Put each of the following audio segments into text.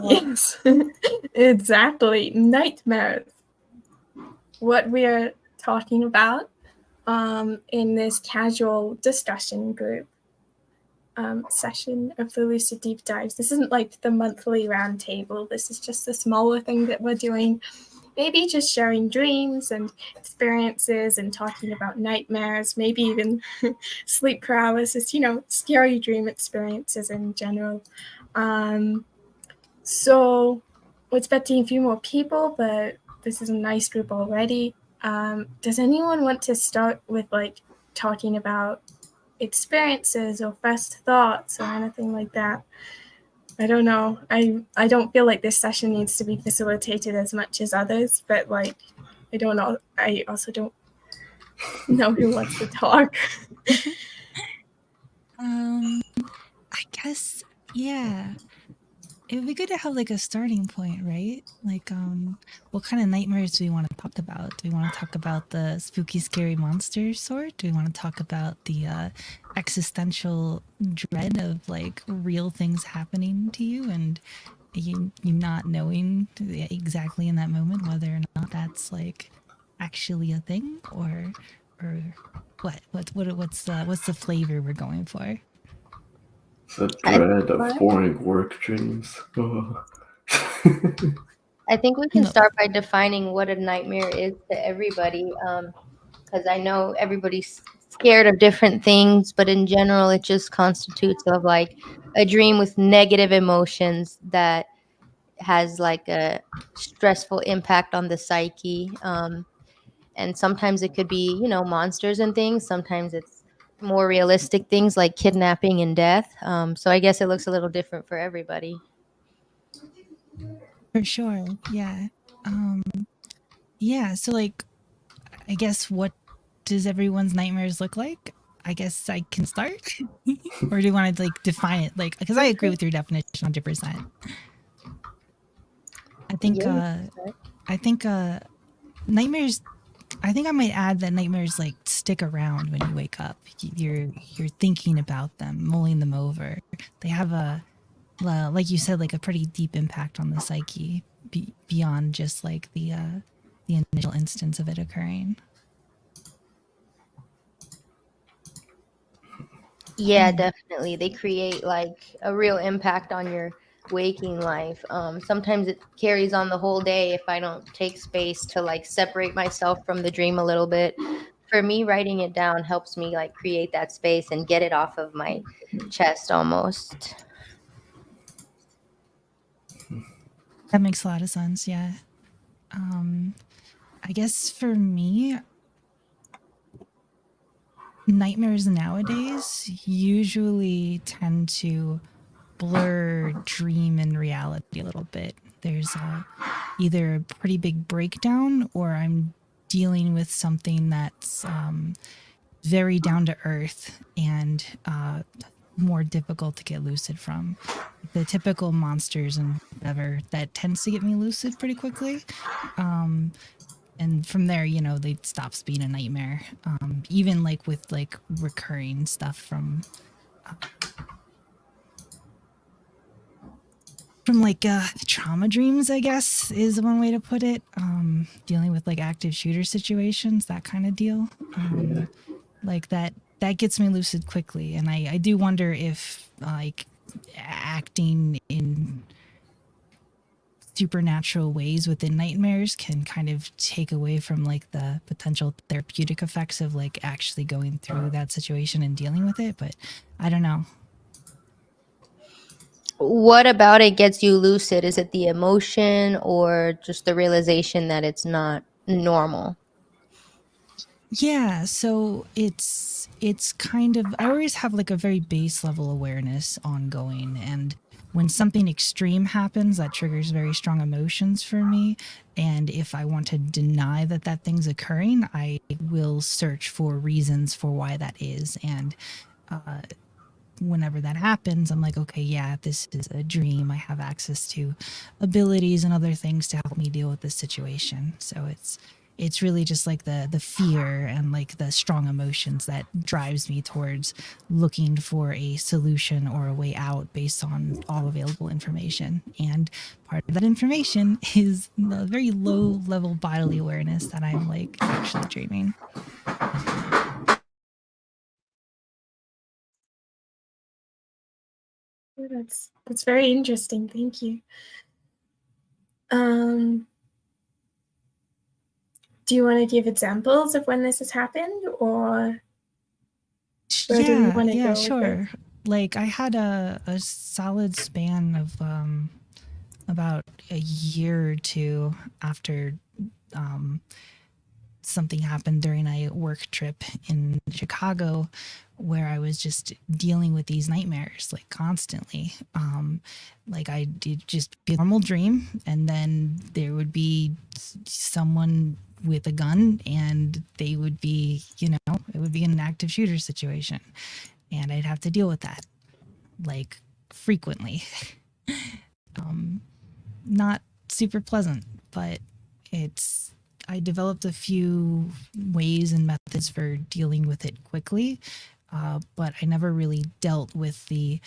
Yes, exactly. Nightmares. What we're talking about in this casual discussion group session of the Lucid Deep Dives. This isn't like the monthly roundtable. This is just a smaller thing that we're doing. Maybe just sharing dreams and experiences and talking about nightmares, maybe even sleep paralysis, scary dream experiences in general. So we're expecting a few more people, but this is a nice group already. Does anyone want to start with like talking about experiences or first thoughts or anything like that? I don't know. I don't feel like this session needs to be facilitated as much as others, but like I don't know. I also don't know who wants to talk. I guess, yeah. It would be good to have like a starting point, right? Like, what kind of nightmares do we want to talk about? Do we want to talk about the spooky, scary monster sort? Do we want to talk about the existential dread of like real things happening to you and you not knowing exactly in that moment whether or not that's like actually a thing or what's the flavor we're going for? The dread of boring work dreams. I think we can No. start by defining what a nightmare is to everybody, because I know everybody's scared of different things, but in general, it just constitutes of like a dream with negative emotions that has like a stressful impact on the psyche. And sometimes it could be, monsters and things. Sometimes it's more realistic things like kidnapping and death. So I guess it looks a little different for everybody. For sure. Yeah. Yeah, so like I guess what does everyone's nightmares look like? I guess I can start. Or do you want to like define it like because I agree with your definition 100%. I think Yeah. I think nightmares I think I might add that nightmares like stick around when you wake up. You're thinking about them, mulling them over. They have like you said, like a pretty deep impact on the psyche beyond just like the initial instance of it occurring. Yeah, definitely. They create like a real impact on your waking life. Sometimes it carries on the whole day if I don't take space to like separate myself from the dream a little bit. For me, writing it down helps me like create that space and get it off of my chest almost. That makes a lot of sense. Yeah. I guess for me, nightmares nowadays usually tend to blur dream and reality a little bit. There's either a pretty big breakdown or I'm dealing with something that's very down to earth and more difficult to get lucid from. The typical monsters and whatever that tends to get me lucid pretty quickly. And from there, they stops being a nightmare. Even like with like recurring stuff from like trauma dreams, I guess is one way to put it. Dealing with like active shooter situations, that kind of deal. Like that gets me lucid quickly, and I do wonder if like acting in supernatural ways within nightmares can kind of take away from like the potential therapeutic effects of like actually going through that situation and dealing with it, but I don't know. What about it gets you lucid? Is it the emotion or just the realization that it's not normal? Yeah, so it's kind of I always have like a very base level awareness ongoing, and when something extreme happens that triggers very strong emotions for me, and if I want to deny that that thing's occurring, I will search for reasons for why that is, and whenever that happens, I'm like, okay, yeah, this is a dream. I have access to abilities and other things to help me deal with this situation. So it's really just like the fear and like the strong emotions that drives me towards looking for a solution or a way out based on all available information. And part of that information is the very low level bodily awareness that I'm like actually dreaming. That's very interesting. Thank you. Do you want to give examples of when this has happened, or where do we want to go with sure. Like I had a solid span of about a year or two after something happened during a work trip in Chicago where I was just dealing with these nightmares like constantly. Like I did just be a normal dream, and then there would be someone with a gun, and they would be, it would be an active shooter situation, and I'd have to deal with that like frequently. Not super pleasant, but I developed a few ways and methods for dealing with it quickly, but I never really dealt with the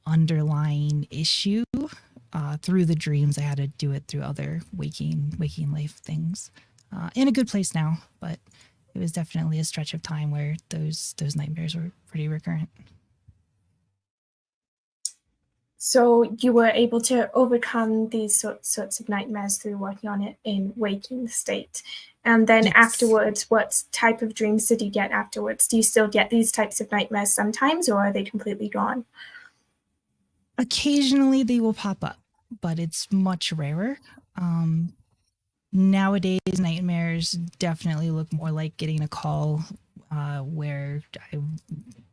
underlying issue through the dreams. I had to do it through other waking life things. In a good place now, but it was definitely a stretch of time where those nightmares were pretty recurrent. So you were able to overcome these sorts of nightmares through working on it in waking state. And then Yes. Afterwards, what type of dreams did you get afterwards? Do you still get these types of nightmares sometimes, or are they completely gone? Occasionally they will pop up, but it's much rarer. Nowadays, nightmares definitely look more like getting a call where I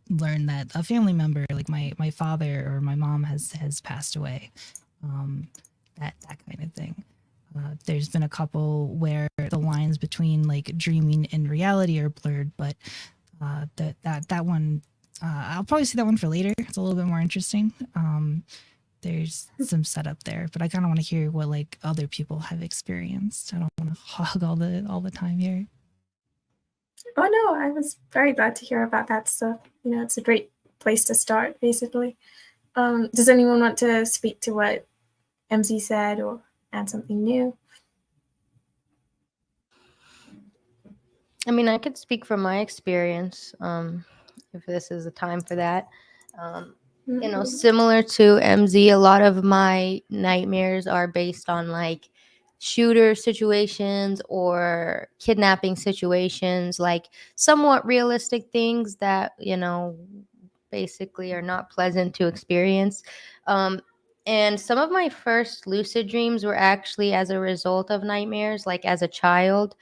learned that a family member, like my father or my mom, has passed away. That kind of thing. There's been a couple where the lines between like dreaming and reality are blurred, but that one, I'll probably see that one for later. It's a little bit more interesting. There's some setup there, but I kind of want to hear what like other people have experienced. I don't want to hog all the time here. Oh no, I was very glad to hear about that stuff. It's a great place to start, basically. Does anyone want to speak to what MZ said or add something new? I mean, I could speak from my experience, if this is the time for that. Similar to MZ, a lot of my nightmares are based on like shooter situations or kidnapping situations, like somewhat realistic things that, basically are not pleasant to experience. And some of my first lucid dreams were actually as a result of nightmares, like as a child.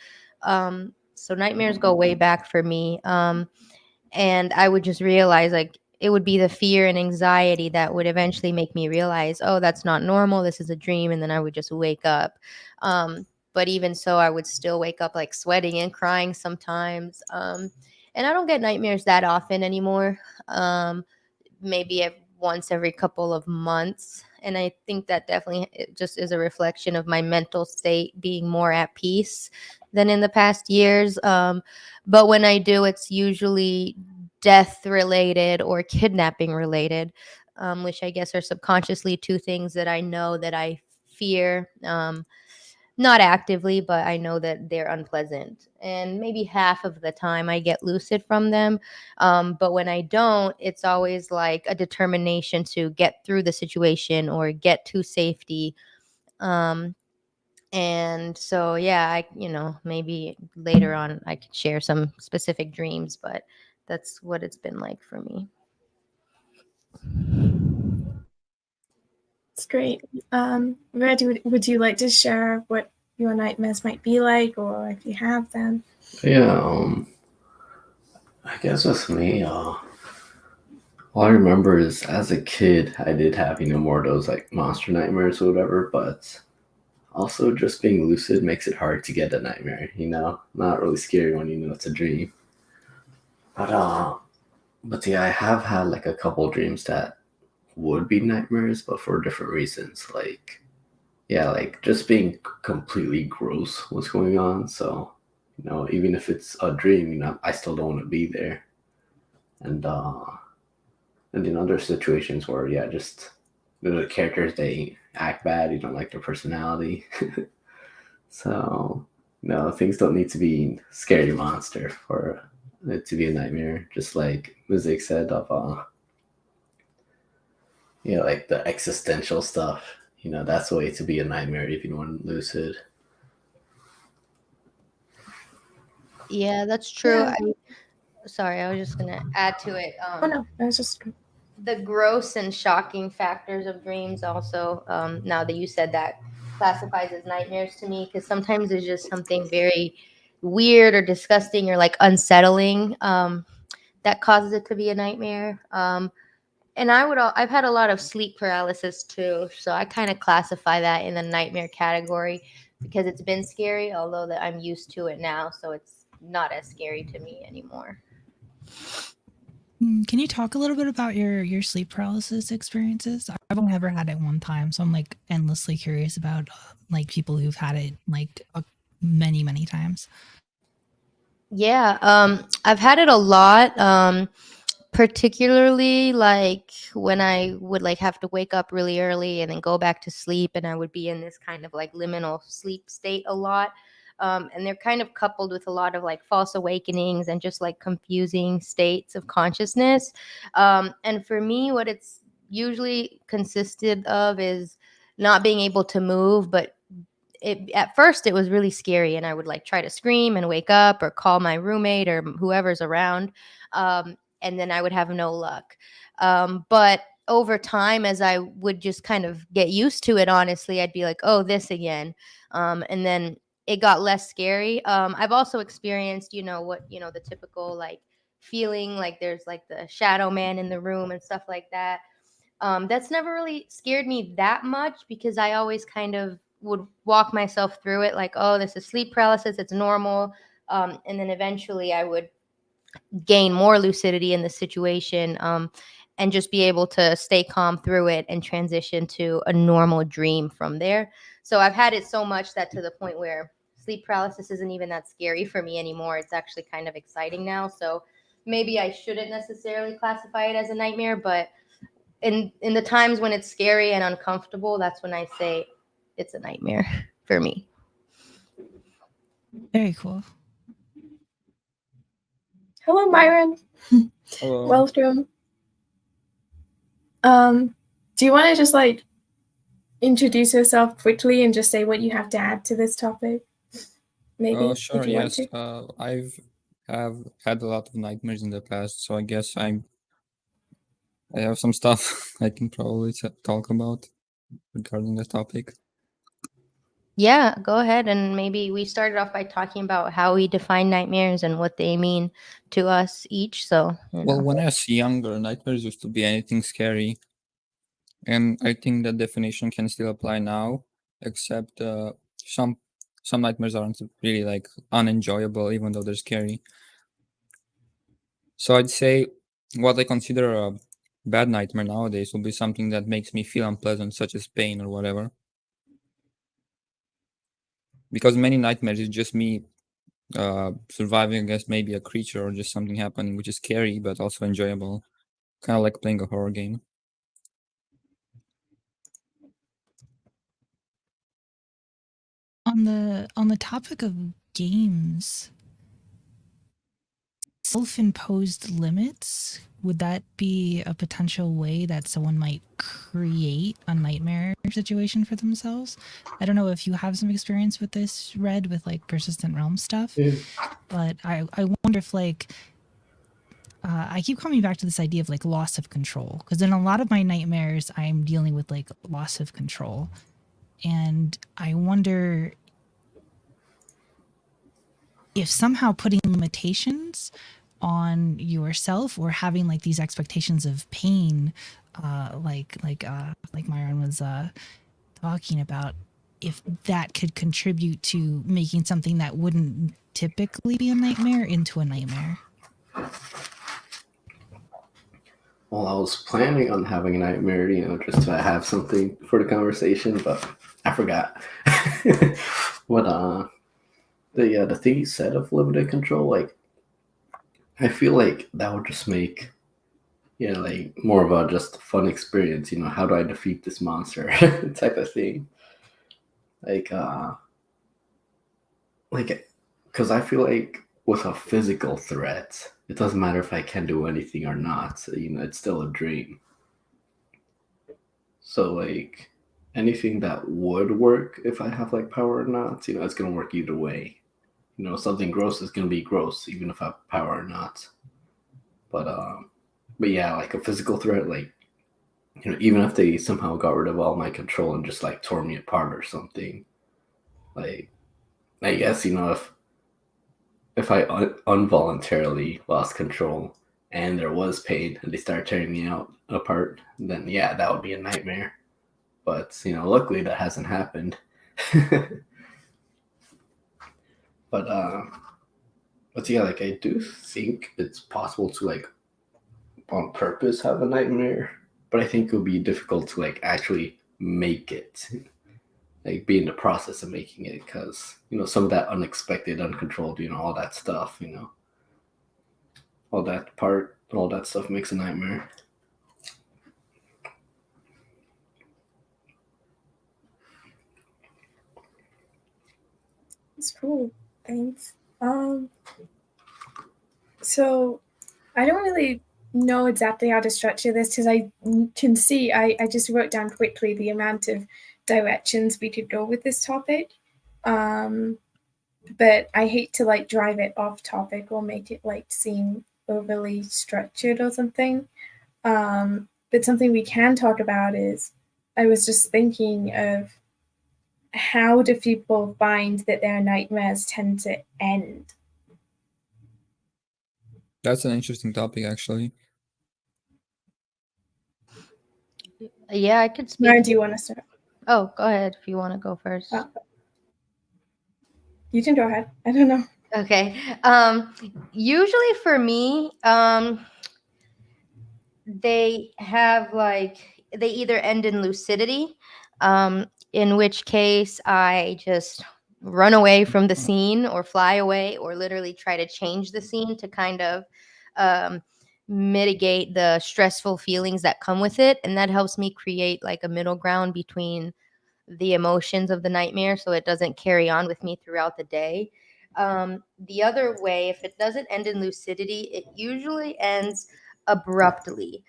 So nightmares go way back for me. And I would just realize like it would be the fear and anxiety that would eventually make me realize, oh, that's not normal. This is a dream. And then I would just wake up. But even so, I would still wake up like sweating and crying sometimes. And I don't get nightmares that often anymore. Maybe once every couple of months. And I think that definitely it just is a reflection of my mental state being more at peace than in the past years. But when I do, it's usually death related or kidnapping related, which I guess are subconsciously two things that I know that I fear. Not actively, but I know that they're unpleasant. And maybe half of the time I get lucid from them. But when I don't, it's always like a determination to get through the situation or get to safety. And so, yeah, maybe later on I could share some specific dreams, but that's what it's been like for me. It's great. Red, would you like to share what your nightmares might be like, or if you have them? Yeah, I guess with me, all I remember is as a kid, I did have, more of those like monster nightmares or whatever, but also just being lucid makes it hard to get a nightmare, Not really scary when you know it's a dream. But yeah, I have had like a couple dreams that would be nightmares, but for different reasons. Like, yeah, like just being completely gross what's going on. So Even if it's a dream, I still don't want to be there. And there's situations where, yeah, just the characters, they act bad, you don't like their personality. So, things don't need to be scary monster for it to be a nightmare. Just like Music said of like the existential stuff. That's the way to be a nightmare if you want lucid. Yeah, that's true. Yeah. Sorry, I was just gonna add to it. Oh no, I was just. The gross and shocking factors of dreams also, now that you said that, classifies as nightmares to me, because sometimes there's just something very weird or disgusting or like unsettling, that causes it to be a nightmare. And I've had a lot of sleep paralysis too, so I kind of classify that in the nightmare category because it's been scary, although that I'm used to it now, so it's not as scary to me anymore. Can you talk a little bit about your sleep paralysis experiences? I've only ever had it one time, so I'm like endlessly curious about like people who've had it like many times. Yeah, I've had it a lot. Particularly like when I would like have to wake up really early and then go back to sleep, and I would be in this kind of like liminal sleep state a lot. And they're kind of coupled with a lot of like false awakenings and just like confusing states of consciousness. And for me, what it's usually consisted of is not being able to move, but at first it was really scary, and I would like try to scream and wake up or call my roommate or whoever's around, and then I would have no luck. But over time, as I would just kind of get used to it, honestly, I'd be like, oh, this again, and then it got less scary. I've also experienced, the typical like feeling like there's like the shadow man in the room and stuff like that. That's never really scared me that much because I always kind of would walk myself through it like, oh, this is sleep paralysis, it's normal. And then eventually I would gain more lucidity in the situation, and just be able to stay calm through it and transition to a normal dream from there. So I've had it so much that to the point where sleep paralysis isn't even that scary for me anymore. It's actually kind of exciting now. So maybe I shouldn't necessarily classify it as a nightmare, but in the times when it's scary and uncomfortable, that's when I say it's a nightmare for me. Very cool. Hello, Myron. Hello. Welcome. Do you want to just like introduce yourself quickly and just say what you have to add to this topic? Maybe. Sure. if you want Yes. to. I've had a lot of nightmares in the past, so I guess I have some stuff I can probably talk about regarding the topic. Yeah, go ahead. And maybe we started off by talking about how we define nightmares and what they mean to us each. So, Well, when I was younger, nightmares used to be anything scary, and I think that definition can still apply now, except some nightmares aren't really like unenjoyable, even though they're scary. So I'd say what I consider a bad nightmare nowadays will be something that makes me feel unpleasant, such as pain or whatever. Because many nightmares is just me surviving against maybe a creature or just something happening, which is scary but also enjoyable, kind of like playing a horror game. On the topic of games, self-imposed limits, would that be a potential way that someone might create a nightmare situation for themselves? I don't know if you have some experience with this, Red, with like persistent realm stuff, but I wonder if like I keep coming back to this idea of like loss of control, because in a lot of my nightmares I'm dealing with like loss of control, and I wonder if somehow putting limitations on yourself or having like these expectations of pain, like Myron was talking about, if that could contribute to making something that wouldn't typically be a nightmare into a nightmare. Well, I was planning on having a nightmare, just to have something for the conversation, but I forgot. What the thing you said of limited control, like I feel like that would just make like more of a just fun experience. How do I defeat this monster type of thing. Like because I feel like with a physical threat, it doesn't matter if I can do anything or not. It's still a dream. So like anything that would work if I have like power or not, it's gonna work either way. Something gross is gonna be gross even if I have power or not. But yeah, like a physical threat, like even if they somehow got rid of all my control and just like tore me apart or something, like I guess if I involuntarily lost control and there was pain and they started tearing me apart, then yeah, that would be a nightmare. But luckily that hasn't happened. but yeah, like I do think it's possible to like on purpose have a nightmare, but I think it would be difficult to like actually make it, like be in the process of making it, because some of that unexpected, uncontrolled, all that stuff, all that stuff makes a nightmare. It's cool. Thanks. So I don't really know exactly how to structure this because I can see I just wrote down quickly the amount of directions we could go with this topic. But I hate to like drive it off topic or make it like seem overly structured or something. But something we can talk about is I was just thinking of how do people find that their nightmares tend to end? That's an interesting topic, actually. Yeah, I could speak. Mara, do you want to start? Oh, go ahead if you want to go first. You can go ahead. I don't know. Okay. Usually for me, they have they either end in lucidity, in which case I just run away from the scene or fly away or literally try to change the scene to kind of mitigate the stressful feelings that come with it. And that helps me create like a middle ground between the emotions of the nightmare so it doesn't carry on with me throughout the day. The other way, if it doesn't end in lucidity, it usually ends abruptly,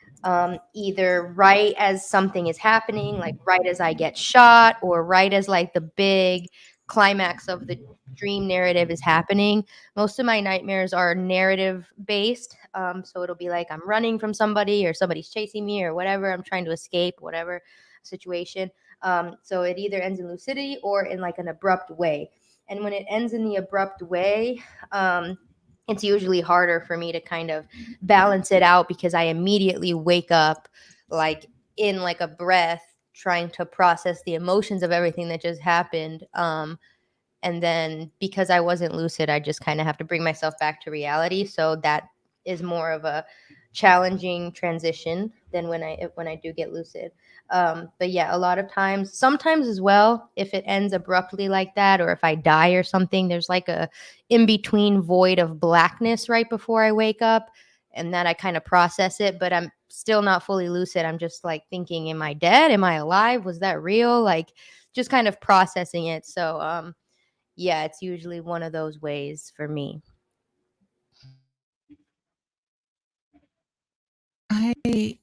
either right as something is happening, like right as I get shot, or right as like the big climax of the dream narrative is happening. Most of my nightmares are narrative based, so it'll be like I'm running from somebody or somebody's chasing me or whatever, I'm trying to escape whatever situation. So it either ends in lucidity or in like an abrupt way. And when it ends in the abrupt way, it's usually harder for me to kind of balance it out because I immediately wake up like in like a breath trying to process the emotions of everything that just happened. And then because I wasn't lucid, I just kind of have to bring myself back to reality. So that is more of a challenging transition than when I do get lucid. But yeah, a lot of times, sometimes as well, if it ends abruptly like that, or if I die or something, there's like a in between void of blackness right before I wake up, and that I kind of process it, but I'm still not fully lucid. I'm just like thinking, am I dead? Am I alive? Was that real? Like just kind of processing it. So yeah, it's usually one of those ways for me. I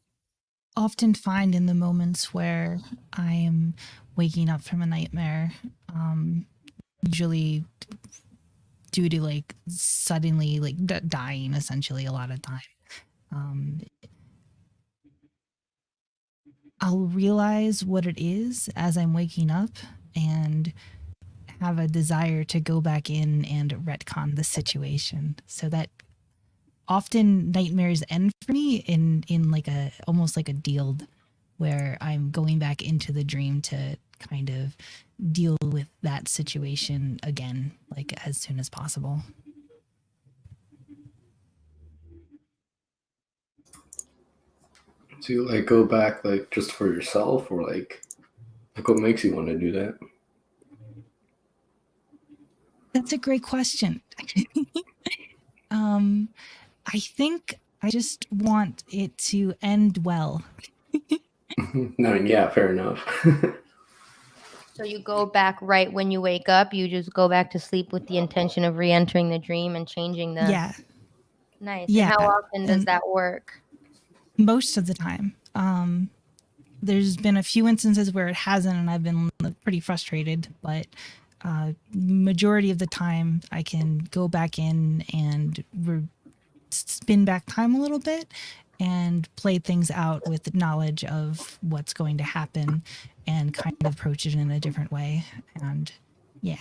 often find in the moments where I am waking up from a nightmare, usually due to like suddenly like dying essentially a lot of time, I'll realize what it is as I'm waking up and have a desire to go back in and retcon the situation. So that often nightmares end for me in like a almost like a deal where I'm going back into the dream to kind of deal with that situation again, like as soon as possible. Do you like go back like just for yourself, or like what makes you want to do that? That's a great question. I think I just want it to end well. No, yeah, fair enough. So you go back right when you wake up. You just go back to sleep with the intention of re-entering the dream and changing the. Yeah. Nice. Yeah. And how often does And that work? most of the time. There's been a few instances where it hasn't, and I've been pretty frustrated, but majority of the time I can go back in and spin back time a little bit and play things out with knowledge of what's going to happen and kind of approach it in a different way. And yeah.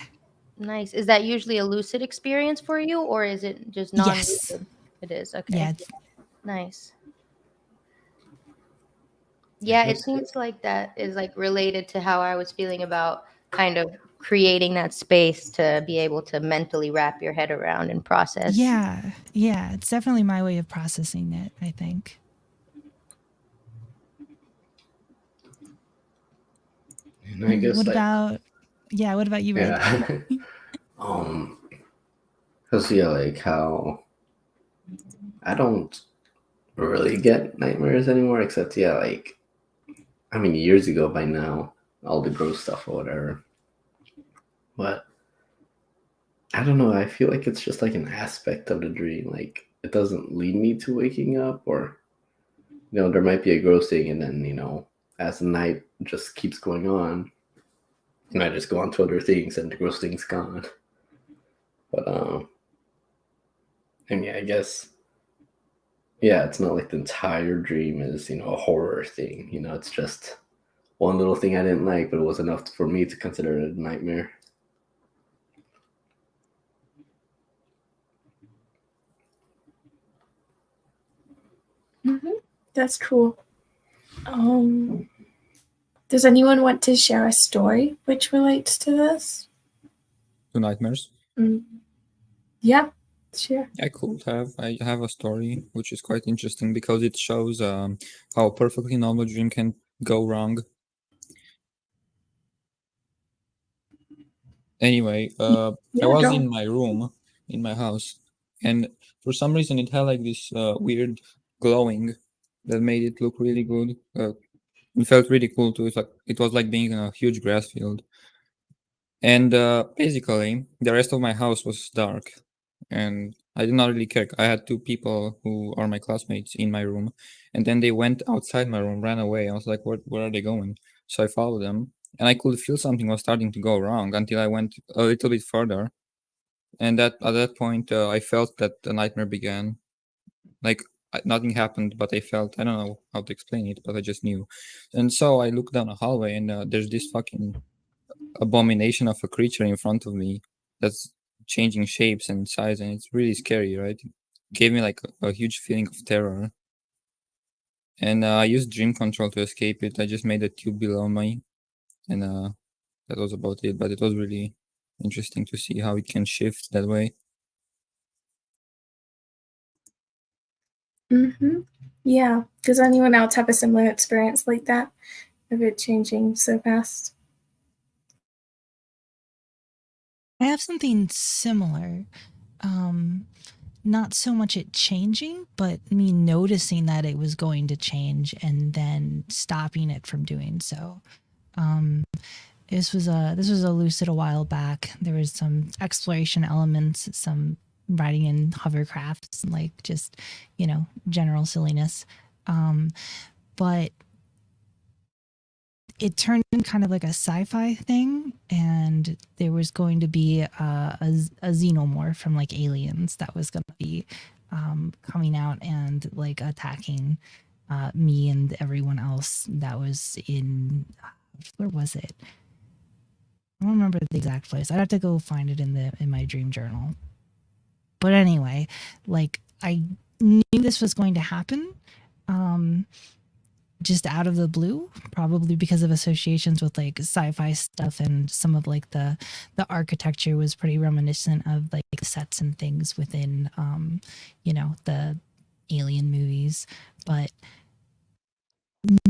Nice. Is that usually a lucid experience for you, or is it just non-lucid? Yes. It is. Okay. Yeah. Nice. Yeah, it seems like that is like related to how I was feeling about kind of creating that space to be able to mentally wrap your head around and process. Yeah. Yeah. It's definitely my way of processing it, I think. And I guess What like, about you, Red? yeah. Cause yeah, like how I don't really get nightmares anymore, except yeah, like I mean years ago by now, all the gross stuff or whatever. But I don't know, I feel like it's just like an aspect of the dream. Like it doesn't lead me to waking up, or there might be a gross thing and then, as the night just keeps going on, and I just go on to other things and the gross thing's gone. But and yeah, I guess yeah, it's not like the entire dream is, a horror thing. It's just one little thing I didn't like, but it was enough for me to consider it a nightmare. That's cool. Does anyone want to share a story which relates to this? To nightmares. Yeah, sure. I have a story which is quite interesting because it shows how a perfectly normal dream can go wrong. Anyway, I was in my room in my house, and for some reason it had like this weird glowing that made it look really good. It felt really cool too. It was like being in a huge grass field. And basically, the rest of my house was dark, and I did not really care. I had two people who are my classmates in my room, and then they went outside my room, ran away. I was like, where are they going? So I followed them, and I could feel something was starting to go wrong until I went a little bit further. And at that point, I felt that the nightmare began. Like, nothing happened, but I felt, I don't know how to explain it, but I just knew. And so I looked down a hallway, and there's this fucking abomination of a creature in front of me that's changing shapes and size, and it's really scary, right? It gave me like a huge feeling of terror. And I used dream control to escape it. I just made a tube below me, and that was about it. But it was really interesting to see how it can shift that way. Yeah. Does anyone else have a similar experience like that of it changing so fast? I have something similar. Not so much it changing, but me noticing that it was going to change and then stopping it from doing so. This was a lucid a while back. There was some exploration elements, some riding in hovercrafts, like just general silliness. But it turned into kind of like a sci-fi thing, and there was going to be a xenomorph from like Aliens that was going to be coming out and like attacking me and everyone else that was in, where was it? I don't remember the exact place. I'd have to go find it in my dream journal. But anyway, like I knew this was going to happen. Just out of the blue, probably because of associations with like sci-fi stuff, and some of like the architecture was pretty reminiscent of like sets and things within the Alien movies. But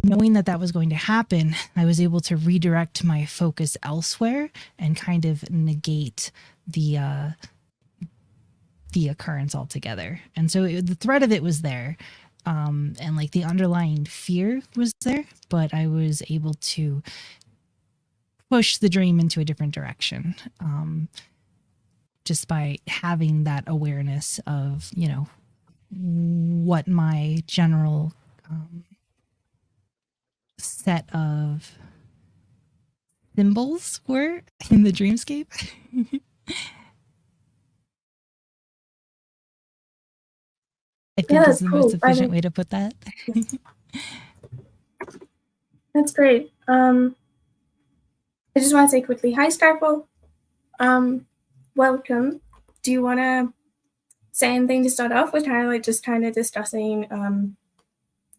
knowing that was going to happen, I was able to redirect my focus elsewhere and kind of negate the occurrence altogether. And so the threat of it was there, and like the underlying fear was there, but I was able to push the dream into a different direction, just by having that awareness of, you know, what my general set of symbols were in the dreamscape. I think Yeah, is the most cool. efficient way to put that. That's great. I just want to say quickly, hi Skyfall. Welcome. Do you want to say anything to start off? We're kind of discussing,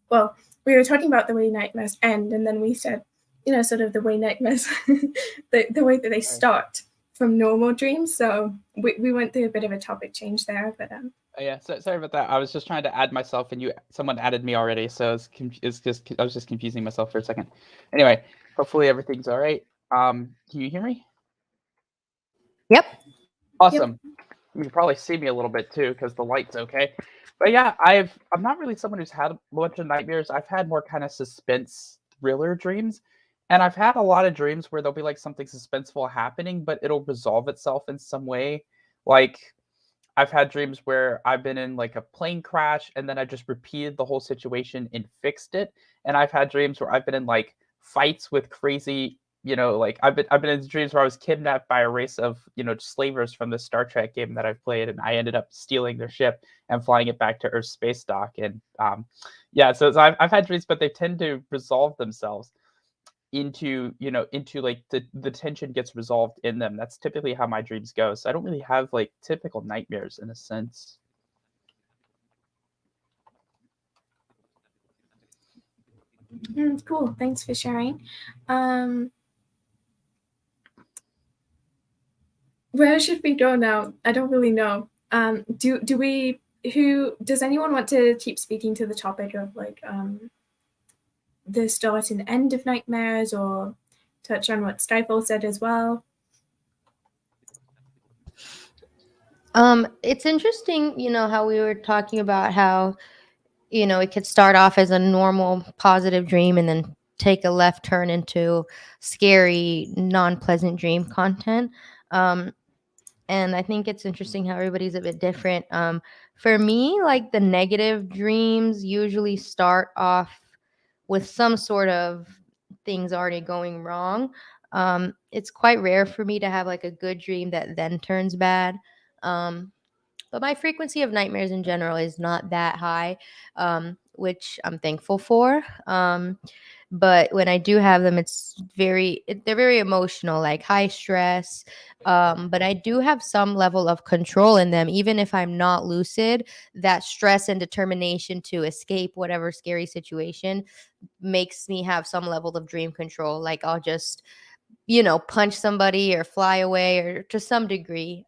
well, we were talking about the way nightmares end, and then we said, you know, sort of the way nightmares, the way that they start from normal dreams. So we went through a bit of a topic change there, but Yeah, so, sorry about that. I was just trying to add myself, and someone added me already, so I was just confusing myself for a second. Anyway, hopefully everything's all right. Can you hear me? Yep. Awesome. You can probably see me a little bit too because the light's okay. But yeah, I'm not really someone who's had a bunch of nightmares. I've had more kind of suspense thriller dreams, and I've had a lot of dreams where there'll be like something suspenseful happening, but it'll resolve itself in some way. Like I've had dreams where I've been in like a plane crash and then I just repeated the whole situation and fixed it. And I've had dreams where I've been in like fights with crazy, you know, like I've been in dreams where I was kidnapped by a race of, you know, slavers from the Star Trek game that I've played, and I ended up stealing their ship and flying it back to Earth's space dock. And yeah, so I've had dreams, but they tend to resolve themselves into, you know, into like the tension gets resolved in them. That's typically how my dreams go. So I don't really have like typical nightmares in a sense. cool. Thanks for sharing. Where should we go now? I don't really know. Does anyone want to keep speaking to the topic of like the start and end of nightmares, or touch on what Skyfall said as well? It's interesting, you know, how we were talking about how, you know, it could start off as a normal positive dream and then take a left turn into scary, non-pleasant dream content. And I think it's interesting how everybody's a bit different. For me, like the negative dreams usually start off with some sort of things already going wrong. It's quite rare for me to have like a good dream that then turns bad. But my frequency of nightmares in general is not that high, which I'm thankful for. But when I do have them, they're very emotional, like high stress. But I do have some level of control in them, even if I'm not lucid. That stress and determination to escape whatever scary situation makes me have some level of dream control. Like I'll just, you know, punch somebody or fly away or to some degree,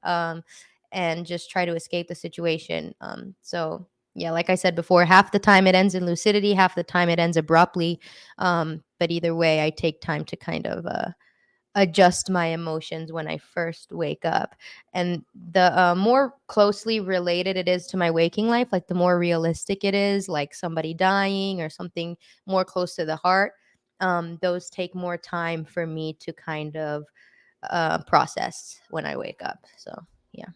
and just try to escape the situation. So yeah, like I said before, half the time it ends in lucidity, half the time it ends abruptly. But either way, I take time to kind of adjust my emotions when I first wake up. And the more closely related it is to my waking life, like the more realistic it is, like somebody dying or something more close to the heart, those take more time for me to kind of process when I wake up. So yeah.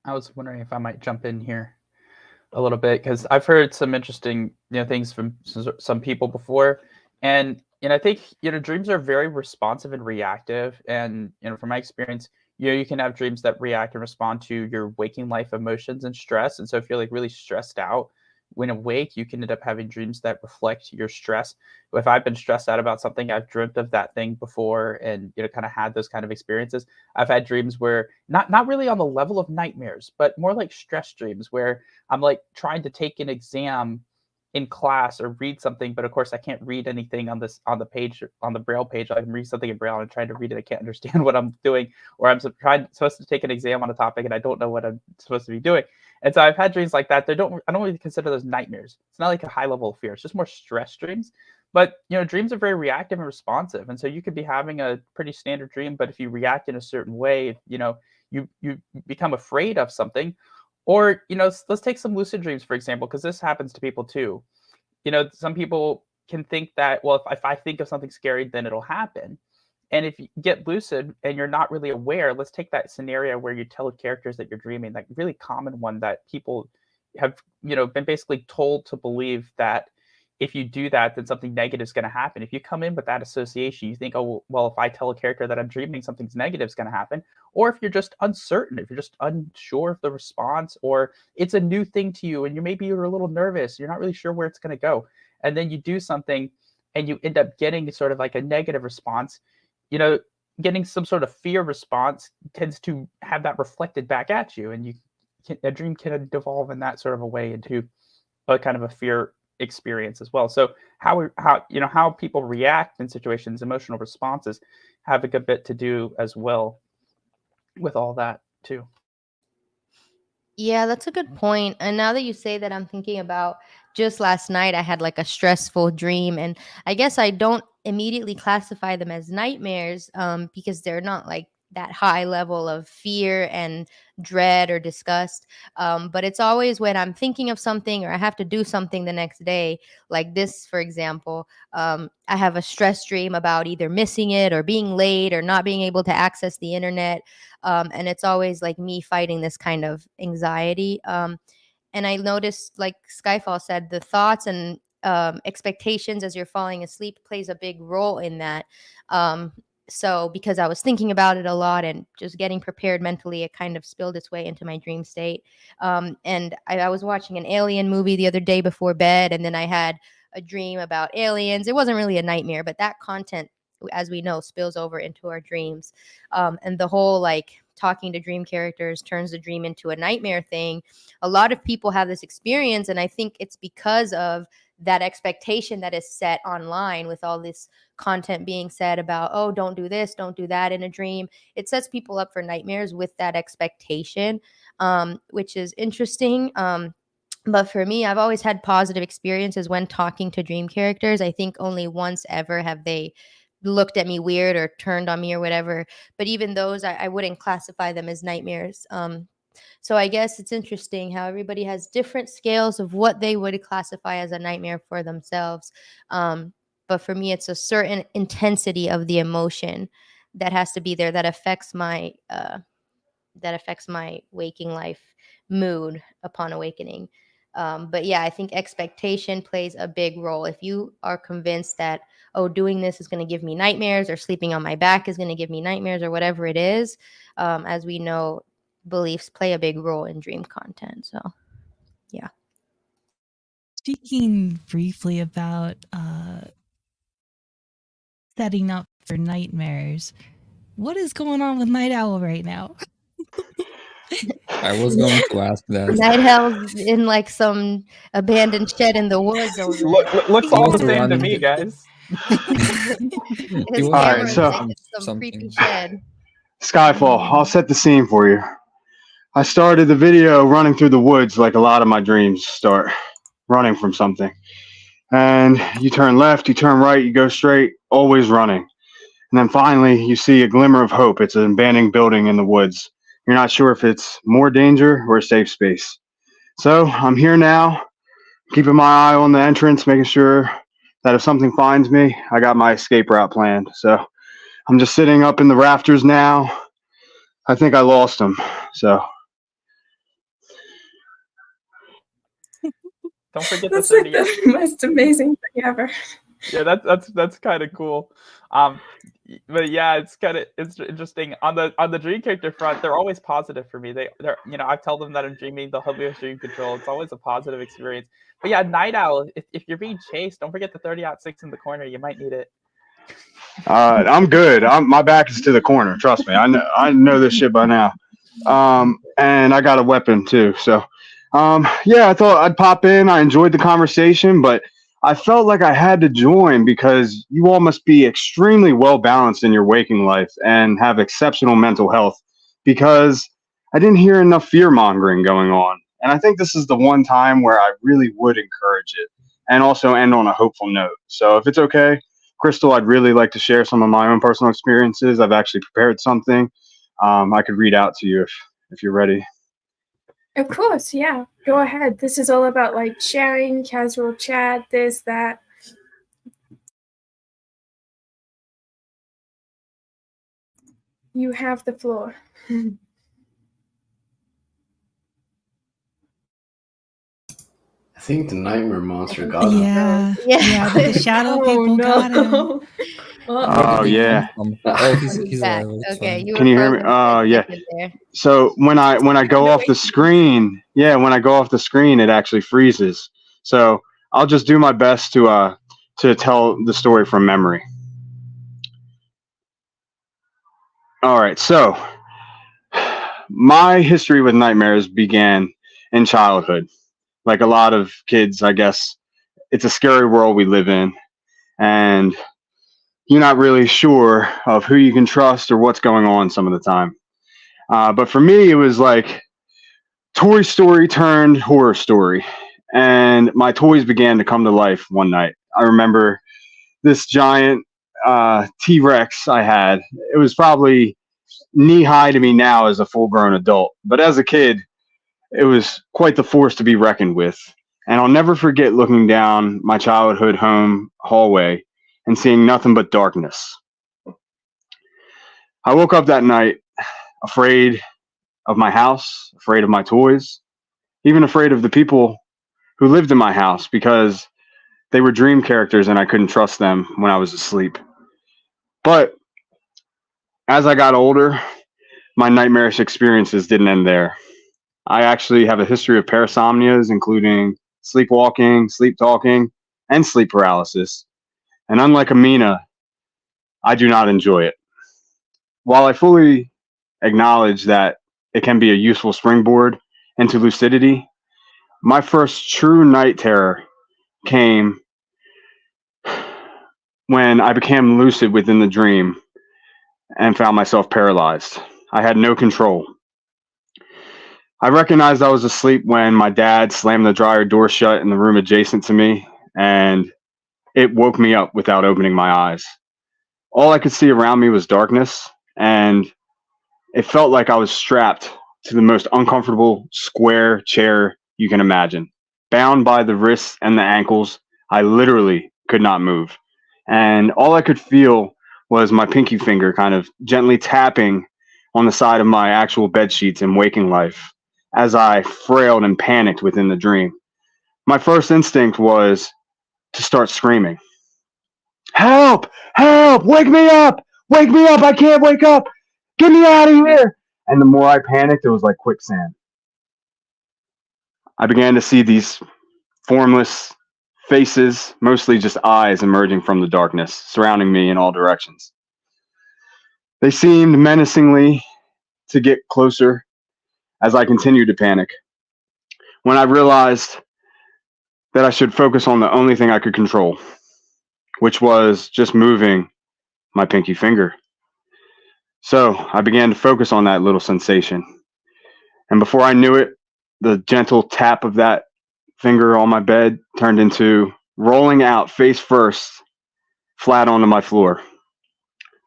I was wondering if I might jump in here a little bit because I've heard some interesting, you know, things from some people before, and I think, you know, dreams are very responsive and reactive, and you know, from my experience, you know, you can have dreams that react and respond to your waking life emotions and stress, and so if you're like really stressed out when awake, you can end up having dreams that reflect your stress. If I've been stressed out about something, I've dreamt of that thing before, and you know, kind of had those kind of experiences. I've had dreams where not really on the level of nightmares, but more like stress dreams where I'm like trying to take an exam in class or read something, but of course I can't read anything on the page, on the braille page. I can read something in braille and I'm trying to read it. I can't understand what I'm doing, or I'm supposed to take an exam on a topic and I don't know what I'm supposed to be doing. And so I've had dreams like that. I don't really consider those nightmares. It's not like a high level of fear. It's just more stress dreams. But dreams are very reactive and responsive, and so you could be having a pretty standard dream, but if you react in a certain way, you become afraid of something. Or let's take some lucid dreams, for example, because this happens to people too. Some people can think that, well, if I think of something scary, then it'll happen. And if you get lucid and you're not really aware, let's take that scenario where you tell characters that you're dreaming, like really common one that people have, been basically told to believe that if you do that, then something negative is going to happen. If you come in with that association, you think, oh, well, if I tell a character that I'm dreaming, something's negative is going to happen. Or if you're just uncertain, if you're just unsure of the response, or it's a new thing to you and you're a little nervous, you're not really sure where it's going to go. And then you do something and you end up getting sort of like a negative response. Getting some sort of fear response tends to have that reflected back at you. And a dream can devolve in that sort of a way into a kind of a fear experience as well. So how people react in situations, emotional responses, have a good bit to do as well with all that too. Yeah, that's a good point. And now that you say that, I'm thinking about just last night, I had like a stressful dream. And I guess I don't immediately classify them as nightmares because they're not like that high level of fear and dread or disgust. But it's always when I'm thinking of something or I have to do something the next day, like this, for example. I have a stress dream about either missing it or being late or not being able to access the internet. And it's always like me fighting this kind of anxiety. And I noticed, like Skyfall said, the thoughts and expectations as you're falling asleep plays a big role in that. So because I was thinking about it a lot and just getting prepared mentally, it kind of spilled its way into my dream state. And I was watching an alien movie the other day before bed, and then I had a dream about aliens. It wasn't really a nightmare, but that content, as we know, spills over into our dreams. And the whole like talking to dream characters turns the dream into a nightmare thing. A lot of people have this experience, and I think it's because of that expectation that is set online with all this content being said about, oh, don't do this, don't do that in a dream. It sets people up for nightmares with that expectation, which is interesting. But for me, I've always had positive experiences when talking to dream characters. I think only once ever have they looked at me weird or turned on me or whatever. But even those, I wouldn't classify them as nightmares. So I guess it's interesting how everybody has different scales of what they would classify as a nightmare for themselves. But for me, it's a certain intensity of the emotion that has to be there that affects my waking life mood upon awakening. But yeah, I think expectation plays a big role. If you are convinced that, oh, doing this is going to give me nightmares, or sleeping on my back is going to give me nightmares, or whatever it is, as we know, beliefs play a big role in dream content. So yeah. Speaking briefly about setting up for nightmares, what is going on with Night Owl right now? I was going to ask that. Night Owl's in like some abandoned shed in the woods over there. Looks all the was same to running me, the- guys. He His was camera running is so- in some something. creepy shed. Skyfall, I'll set the scene for you. I started the video running through the woods like a lot of my dreams start, running from something. And you turn left, you turn right, you go straight, always running. And then finally, you see a glimmer of hope. It's an abandoned building in the woods. You're not sure if it's more danger or a safe space. So I'm here now, keeping my eye on the entrance, making sure that if something finds me, I got my escape route planned. So I'm just sitting up in the rafters now. I think I lost him. So Don't forget the That's like 38. the most amazing thing ever. Yeah, that's kind of cool. But yeah, it's interesting on the dream character front. They're always positive for me. They're I tell them that I'm dreaming, they'll help me with dream control. It's always a positive experience. But yeah, Night Owl, if you're being chased, don't forget the 30-06 in the corner. You might need it. I'm good. My back is to the corner. Trust me. I know this shit by now. And I got a weapon too. So yeah, I thought I'd pop in. I enjoyed the conversation, but I felt like I had to join because you all must be extremely well balanced in your waking life and have exceptional mental health, because I didn't hear enough fear mongering going on. And I think this is the one time where I really would encourage it. and also end on a hopeful note. So if it's okay, Crystal, I'd really like to share some of my own personal experiences. I've actually prepared something I could read out to you if you're ready. Of course, yeah. Go ahead. This is all about like sharing, casual chat, this, that. You have the floor. I think the nightmare monster got him. Yeah, Yeah. yeah. The shadow people got him. Uh-oh. Oh, yeah. Oh, he's He's alive. back. It's Okay, fine. you were Can you hear me? frozen for a Yeah. second there. So when I go off the screen, when I go off the screen, it actually freezes. So I'll just do my best to tell the story from memory. All right. So my history with nightmares began in childhood. Like a lot of kids, I guess, it's a scary world we live in, and you're not really sure of who you can trust or what's going on some of the time. But for me, it was like Toy Story turned horror story, and my toys began to come to life one night. I remember this giant T-Rex I had. It was probably knee high to me now as a full-grown adult, but as a kid, it was quite the force to be reckoned with. And I'll never forget looking down my childhood home hallway and seeing nothing but darkness. I woke up that night afraid of my house, afraid of my toys, even afraid of the people who lived in my house because they were dream characters and I couldn't trust them when I was asleep. But as I got older, my nightmarish experiences didn't end there. I actually have a history of parasomnias, including sleepwalking, sleep talking, and sleep paralysis. And unlike Amina, I do not enjoy it. While I fully acknowledge that it can be a useful springboard into lucidity, my first true night terror came when I became lucid within the dream and found myself paralyzed. I had no control. I recognized I was asleep when my dad slammed the dryer door shut in the room adjacent to me, and it woke me up without opening my eyes. All I could see around me was darkness, and it felt like I was strapped to the most uncomfortable square chair you can imagine. Bound by the wrists and the ankles, I literally could not move. And all I could feel was my pinky finger kind of gently tapping on the side of my actual bed sheets in waking life as I frailed and panicked within the dream. My first instinct was to start screaming. Help! Help! Wake me up! Wake me up! I can't wake up! Get me out of here! And the more I panicked, it was like quicksand. I began to see these formless faces, mostly just eyes emerging from the darkness, surrounding me in all directions. They seemed menacingly to get closer as I continued to panic. When I realized that I should focus on the only thing I could control, which was just moving my pinky finger. So I began to focus on that little sensation. And before I knew it, the gentle tap of that finger on my bed turned into rolling out face first, flat onto my floor.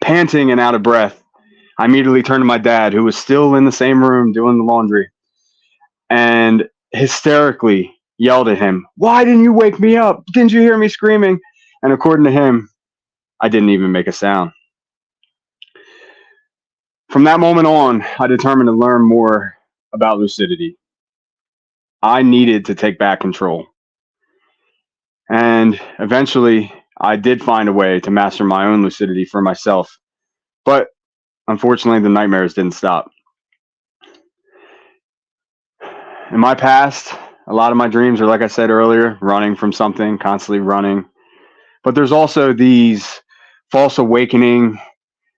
Panting and out of breath, I immediately turned to my dad, who was still in the same room doing the laundry, and hysterically yelled at him, "Why didn't you wake me up? Didn't you hear me screaming?" And according to him, I didn't even make a sound. From that moment on, I determined to learn more about lucidity. I needed to take back control. And eventually, I did find a way to master my own lucidity for myself. But unfortunately, the nightmares didn't stop. In my past, a lot of my dreams are, like I said earlier, running from something, constantly running. But there's also these false awakening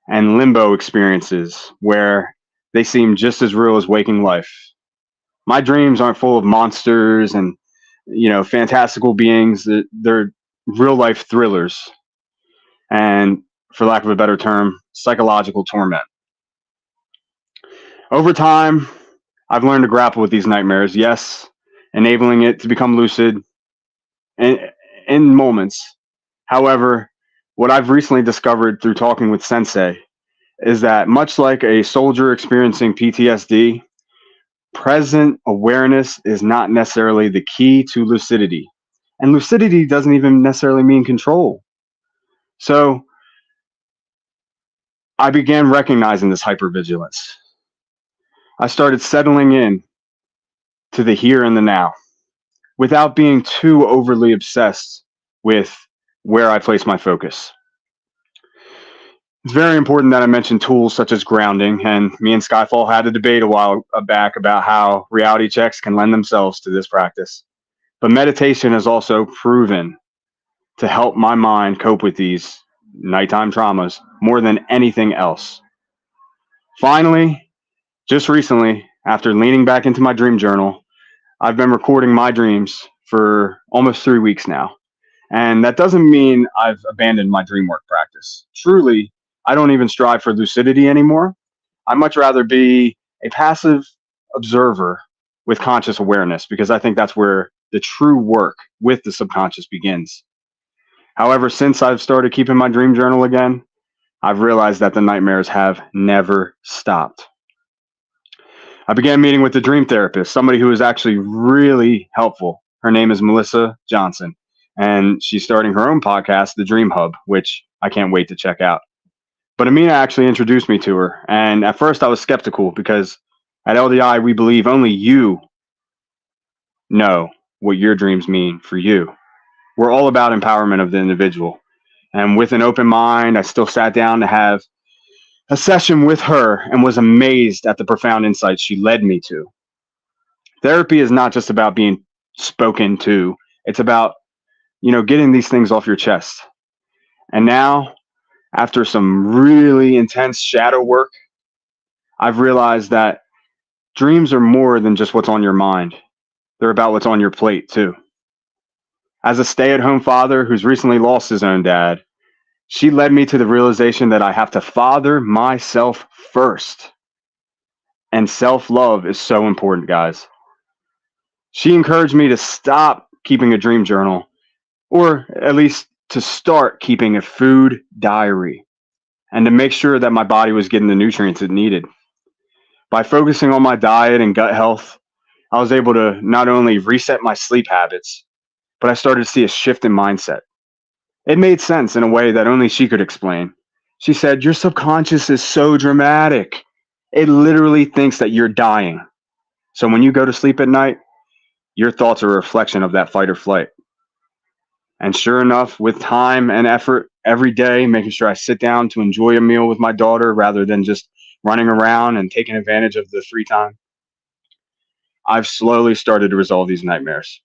and limbo experiences where they seem just as real as waking life. My dreams aren't full of monsters and fantastical beings. They're real life thrillers, and for lack of a better term, psychological torment. Over time, I've learned to grapple with these nightmares. Yes, enabling it to become lucid, and in moments. However, what I've recently discovered through talking with Sensei is that much like a soldier experiencing PTSD, present awareness is not necessarily the key to lucidity. And lucidity doesn't even necessarily mean control. So I began recognizing this hypervigilance. I started settling in to the here and the now without being too overly obsessed with where I place my focus. It's very important that I mention tools such as grounding, and me and Skyfall had a debate a while back about how reality checks can lend themselves to this practice. But meditation is also proven to help my mind cope with these nighttime traumas more than anything else. Finally, just recently, after leaning back into my dream journal, I've been recording my dreams for almost 3 weeks now. And that doesn't mean I've abandoned my dream work practice. Truly, I don't even strive for lucidity anymore. I'd much rather be a passive observer with conscious awareness, because I think that's where the true work with the subconscious begins. However, since I've started keeping my dream journal again, I've realized that the nightmares have never stopped. I began meeting with the dream therapist, somebody who is actually really helpful. Her name is Melissa Johnson, and she's starting her own podcast, The Dream Hub, which I can't wait to check out. But Amina actually introduced me to her, and at first I was skeptical because at LDI we believe only you know what your dreams mean for you. We're all about empowerment of the individual. And with an open mind, I still sat down to have a session with her and was amazed at the profound insights she led me to. Therapy is not just about being spoken to, it's about, getting these things off your chest. And now, after some really intense shadow work, I've realized that dreams are more than just what's on your mind. They're about what's on your plate, too. As a stay-at-home father who's recently lost his own dad, she led me to the realization that I have to father myself first. And self-love is so important, guys. She encouraged me to stop keeping a dream journal, or at least to start keeping a food diary, and to make sure that my body was getting the nutrients it needed. By focusing on my diet and gut health, I was able to not only reset my sleep habits, but I started to see a shift in mindset. It made sense in a way that only she could explain. She said, "Your subconscious is so dramatic. It literally thinks that you're dying. So when you go to sleep at night, your thoughts are a reflection of that fight or flight." And sure enough, with time and effort every day, making sure I sit down to enjoy a meal with my daughter rather than just running around and taking advantage of the free time, I've slowly started to resolve these nightmares.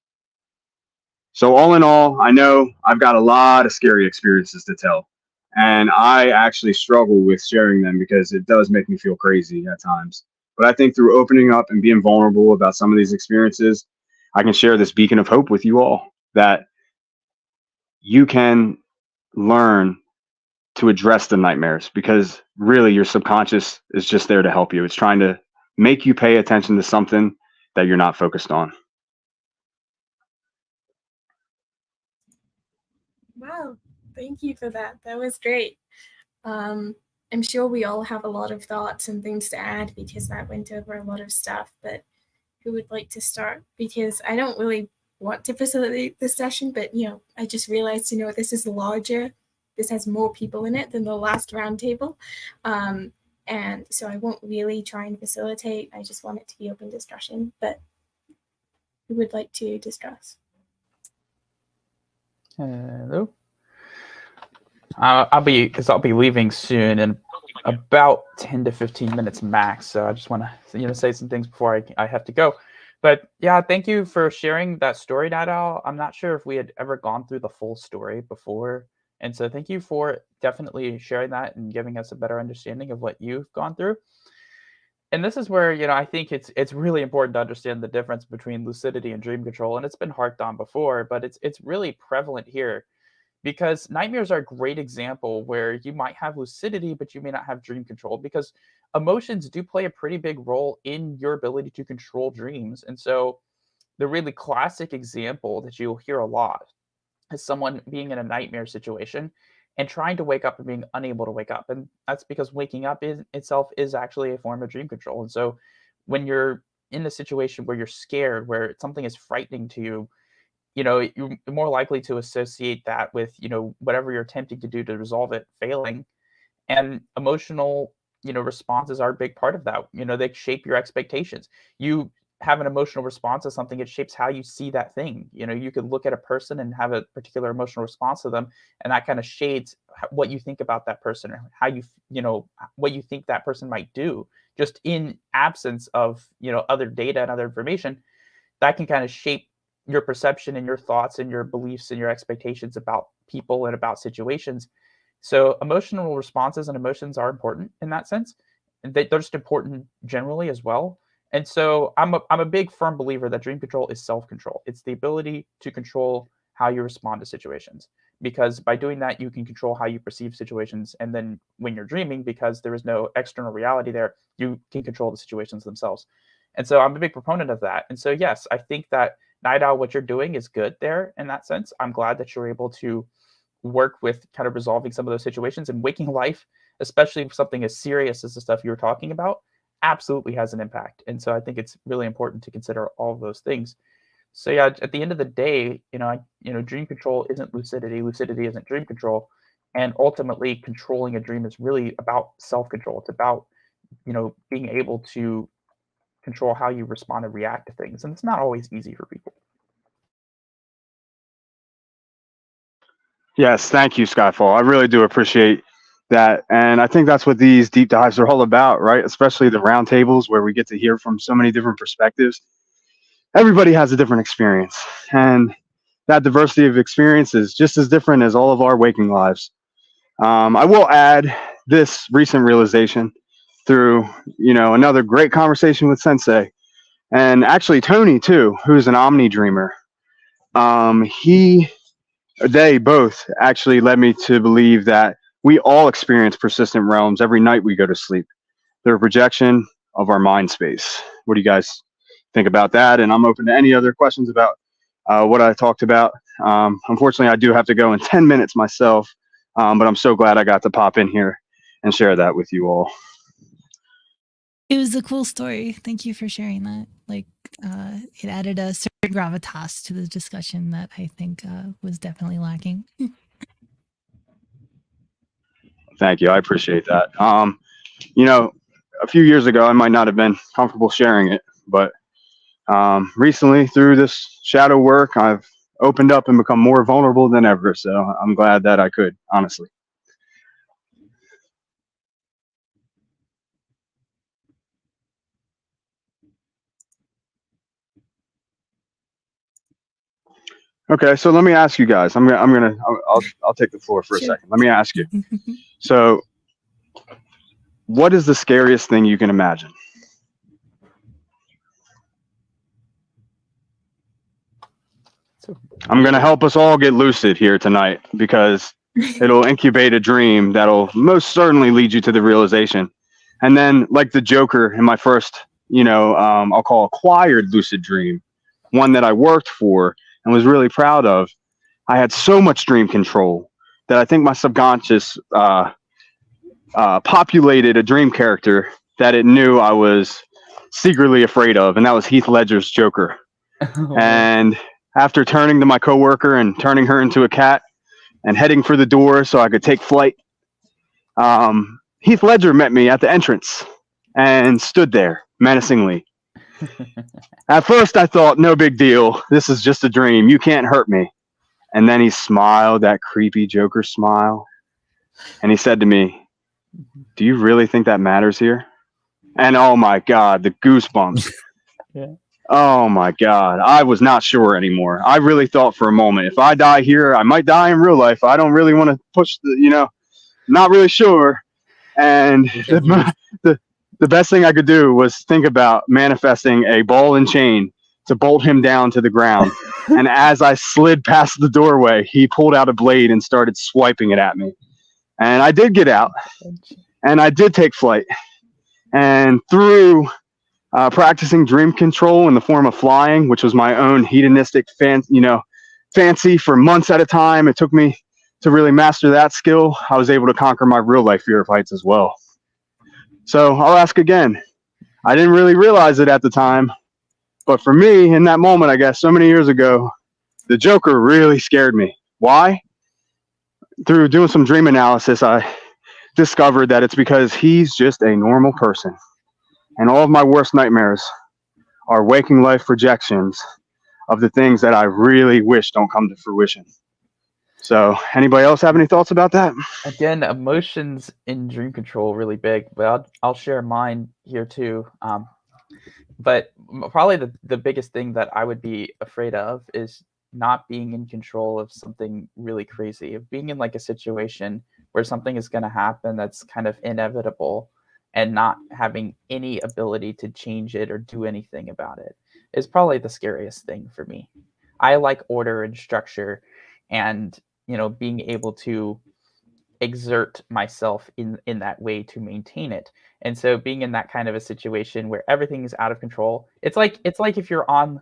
So all in all, I know I've got a lot of scary experiences to tell. And I actually struggle with sharing them because it does make me feel crazy at times. But I think through opening up and being vulnerable about some of these experiences, I can share this beacon of hope with you all, that you can learn to address the nightmares, because really your subconscious is just there to help you. It's trying to make you pay attention to something that you're not focused on. Wow, thank you for that. That was great. I'm sure we all have a lot of thoughts and things to add because that went over a lot of stuff, but who would like to start? Because I don't really want to facilitate this session, but I just realized, this is larger. This has more people in it than the last roundtable. And so I won't really try and facilitate. I just want it to be open discussion, but who would like to discuss? Hello. I'll be leaving soon in about 10 to 15 minutes max. So I just want to say some things before I have to go. But yeah, thank you for sharing that story, Nadal. I'm not sure if we had ever gone through the full story before. And so thank you for definitely sharing that and giving us a better understanding of what you've gone through. And this is where, I think it's really important to understand the difference between lucidity and dream control. And it's been harped on before, but it's really prevalent here, because nightmares are a great example where you might have lucidity, but you may not have dream control, because emotions do play a pretty big role in your ability to control dreams. And so the really classic example that you'll hear a lot as someone being in a nightmare situation and trying to wake up and being unable to wake up. And that's because waking up in itself is actually a form of dream control. And so when you're in a situation where you're scared, where something is frightening to you, you're more likely to associate that with, whatever you're attempting to do to resolve it failing. And emotional, responses are a big part of that. They shape your expectations. You have an emotional response to something, it shapes how you see that thing. You could look at a person and have a particular emotional response to them, and that kind of shades what you think about that person, or how what you think that person might do, just in absence of, other data and other information. That can kind of shape your perception and your thoughts and your beliefs and your expectations about people and about situations. So emotional responses and emotions are important in that sense. And they're just important generally as well. And so I'm a big firm believer that dream control is self-control. It's the ability to control how you respond to situations, because by doing that, you can control how you perceive situations. And then when you're dreaming, because there is no external reality there, you can control the situations themselves. And so I'm a big proponent of that. And so, yes, I think that Night Owl, what you're doing is good there in that sense. I'm glad that you're able to work with kind of resolving some of those situations, and waking life, especially something as serious as the stuff you were talking about, absolutely has an impact. And so I think it's really important to consider all of those things. So yeah, at the end of the day, dream control isn't lucidity. Lucidity isn't dream control. And ultimately, controlling a dream is really about self-control. It's about, being able to control how you respond and react to things. And it's not always easy for people. Yes, thank you, Skyfall. I really do appreciate that. And I think that's what these deep dives are all about, right? Especially the roundtables where we get to hear from so many different perspectives. Everybody has a different experience, and that diversity of experience is just as different as all of our waking lives. I will add this recent realization through, another great conversation with Sensei, and actually Tony too, who's an omni dreamer. They both actually led me to believe that we all experience persistent realms every night we go to sleep. They're a projection of our mind space. What do you guys think about that? And I'm open to any other questions about what I talked about. Unfortunately, I do have to go in 10 minutes myself, but I'm so glad I got to pop in here and share that with you all. It was a cool story. Thank you for sharing that. It added a certain gravitas to the discussion that I think was definitely lacking. Thank you. I appreciate that. A few years ago, I might not have been comfortable sharing it, but recently through this shadow work, I've opened up and become more vulnerable than ever. So I'm glad that I could, honestly. Okay, so let me ask you guys. I'll take the floor for a second. Let me ask you. So, what is the scariest thing you can imagine? I'm gonna help us all get lucid here tonight, because it'll incubate a dream that'll most certainly lead you to the realization. And then, like the Joker in my first, I'll call acquired lucid dream, one that I worked for and was really proud of, I had so much dream control that I think my subconscious populated a dream character that it knew I was secretly afraid of, and that was Heath Ledger's Joker. And after turning to my coworker and turning her into a cat and heading for the door so I could take flight, Heath Ledger met me at the entrance and stood there menacingly. At first, I thought, no big deal. This is just a dream. You can't hurt me. And then he smiled, that creepy Joker smile. And he said to me, do you really think that matters here? And oh my God, the goosebumps. Yeah. Oh my God. I was not sure anymore. I really thought for a moment, if I die here, I might die in real life. I don't really want to push not really sure. And the best thing I could do was think about manifesting a ball and chain to bolt him down to the ground. And as I slid past the doorway, he pulled out a blade and started swiping it at me. And I did get out, and I did take flight. And through practicing dream control in the form of flying, which was my own hedonistic fancy for months at a time. It took me to really master that skill. I was able to conquer my real life fear of heights as well. So I'll ask again. I didn't really realize it at the time, but for me, in that moment, I guess so many years ago, the Joker really scared me. Why? Through doing some dream analysis, I discovered that it's because he's just a normal person. And all of my worst nightmares are waking life projections of the things that I really wish don't come to fruition. So, anybody else have any thoughts about that? Again, emotions in dream control really big, but I'll share mine here too. But probably the biggest thing that I would be afraid of is not being in control of something really crazy, of being in like a situation where something is going to happen that's kind of inevitable and not having any ability to change it or do anything about it is probably the scariest thing for me. I like order and structure and, being able to exert myself in that way to maintain it. And so being in that kind of a situation where everything is out of control, it's like if you're on,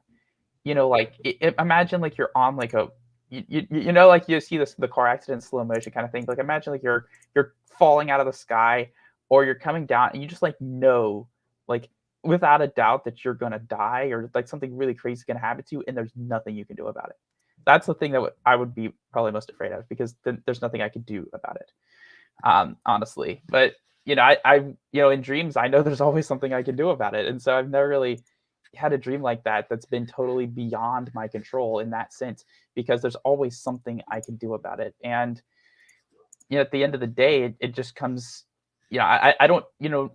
imagine like you're on like a like you see the car accident in slow motion kind of thing. Like imagine like you're falling out of the sky or you're coming down and you just like know like without a doubt that you're gonna die or like something really crazy is gonna happen to you and there's nothing you can do about it. That's the thing that I would be probably most afraid of because then there's nothing I could do about it, honestly. But I in dreams I know there's always something I can do about it, and so I've never really had a dream like that that's been totally beyond my control in that sense because there's always something I can do about it. And at the end of the day, it just comes. I don't.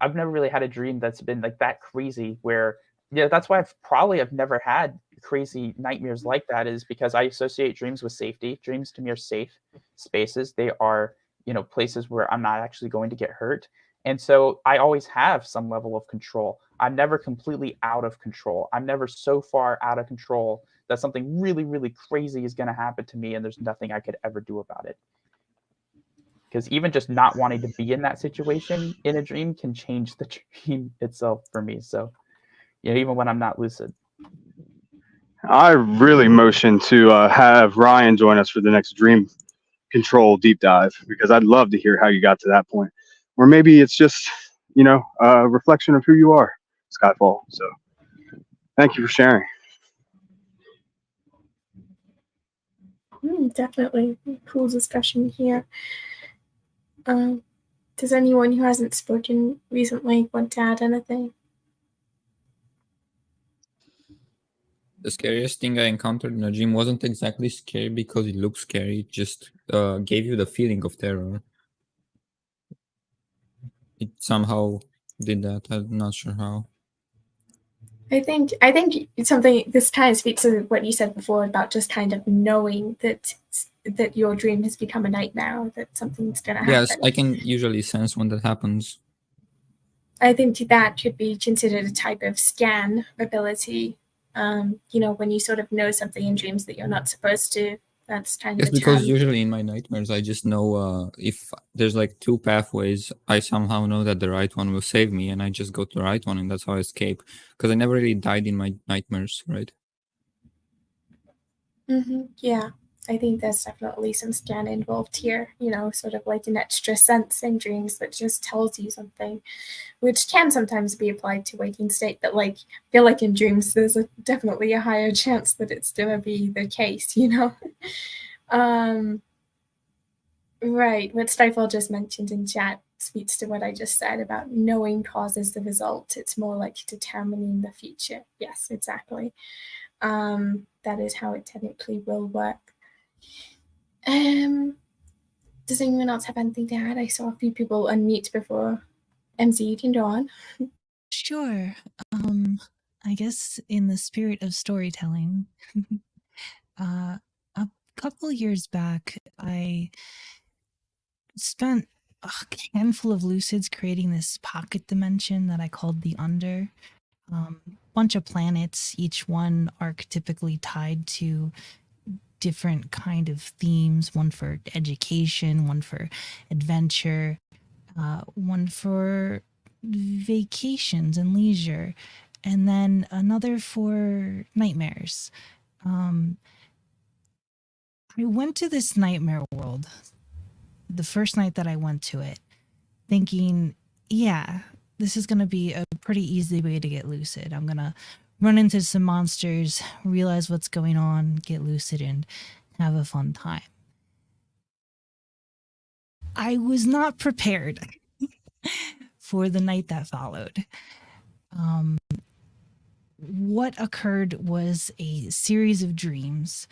I've never really had a dream that's been like that crazy where. That's why I've never had crazy nightmares like that is because I associate dreams with safety. Dreams to me are safe spaces. They are, places where I'm not actually going to get hurt. And so I always have some level of control. I'm never completely out of control. I'm never so far out of control that something really, really crazy is going to happen to me and there's nothing I could ever do about it. Because even just not wanting to be in that situation in a dream can change the dream itself for me. So even when I'm not lucid. I really motion to have Ryan join us for the next dream control deep dive because I'd love to hear how you got to that point. Or maybe it's just, a reflection of who you are, Skyfall. So thank you for sharing. Definitely cool discussion here. Does anyone who hasn't spoken recently want to add anything? The scariest thing I encountered in a dream wasn't exactly scary because it looked scary. It just gave you the feeling of terror. It somehow did that. I'm not sure how. I think something this kind of speaks to what you said before about just kind of knowing that your dream has become a nightmare, or that something's going to happen. Yes, I can usually sense when that happens. I think that could be considered a type of scan ability. When you sort of know something in dreams that you're not supposed to. That's kind of Yes, because usually in my nightmares, I just know if there's like two pathways, I somehow know that the right one will save me, and I just go to the right one, and that's how I escape. Because I never really died in my nightmares, right? Yeah, I think there's definitely some scan involved here. Sort of like an extra sense in dreams that just tells you something, which can sometimes be applied to waking state. But I feel like in dreams, there's definitely a higher chance that it's gonna be the case. Right. What Stifle just mentioned in chat speaks to what I just said about knowing causes the result. It's more like determining the future. Yes, exactly. That is how it technically will work. Does anyone else have anything to add? I saw a few people unmute before. MZ, you can go on. Sure. I guess in the spirit of storytelling, a couple years back, I spent a handful of lucids creating this pocket dimension that I called the Under. Bunch of planets, each one archetypically tied to different kind of themes, one for education, one for adventure, one for vacations and leisure, and then another for nightmares. I went to this nightmare world the first night that I went to it, thinking, yeah, this is going to be a pretty easy way to get lucid. I'm going to run into some monsters, realize what's going on, get lucid, and have a fun time. I was not prepared for the night that followed. What occurred was a series of dreams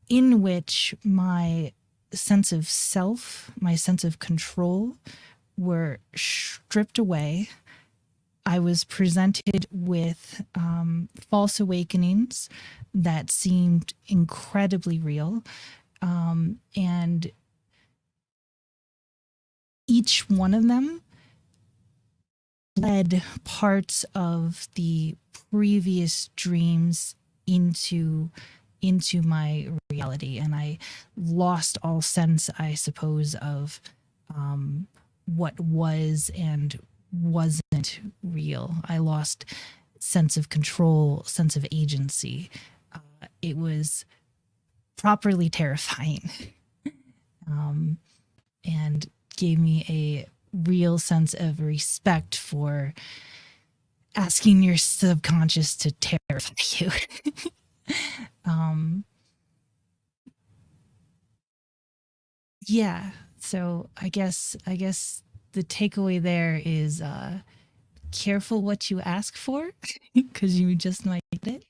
in which my sense of self, my sense of control were stripped away. I was presented with false awakenings that seemed incredibly real. And each one of them led parts of the previous dreams into my reality, and I lost all sense, I suppose, of what was and wasn't real. I lost sense of control, sense of agency. It was properly terrifying, and gave me a real sense of respect for asking your subconscious to terrify you. Yeah, so I guess the takeaway there is careful what you ask for, because you just might get it.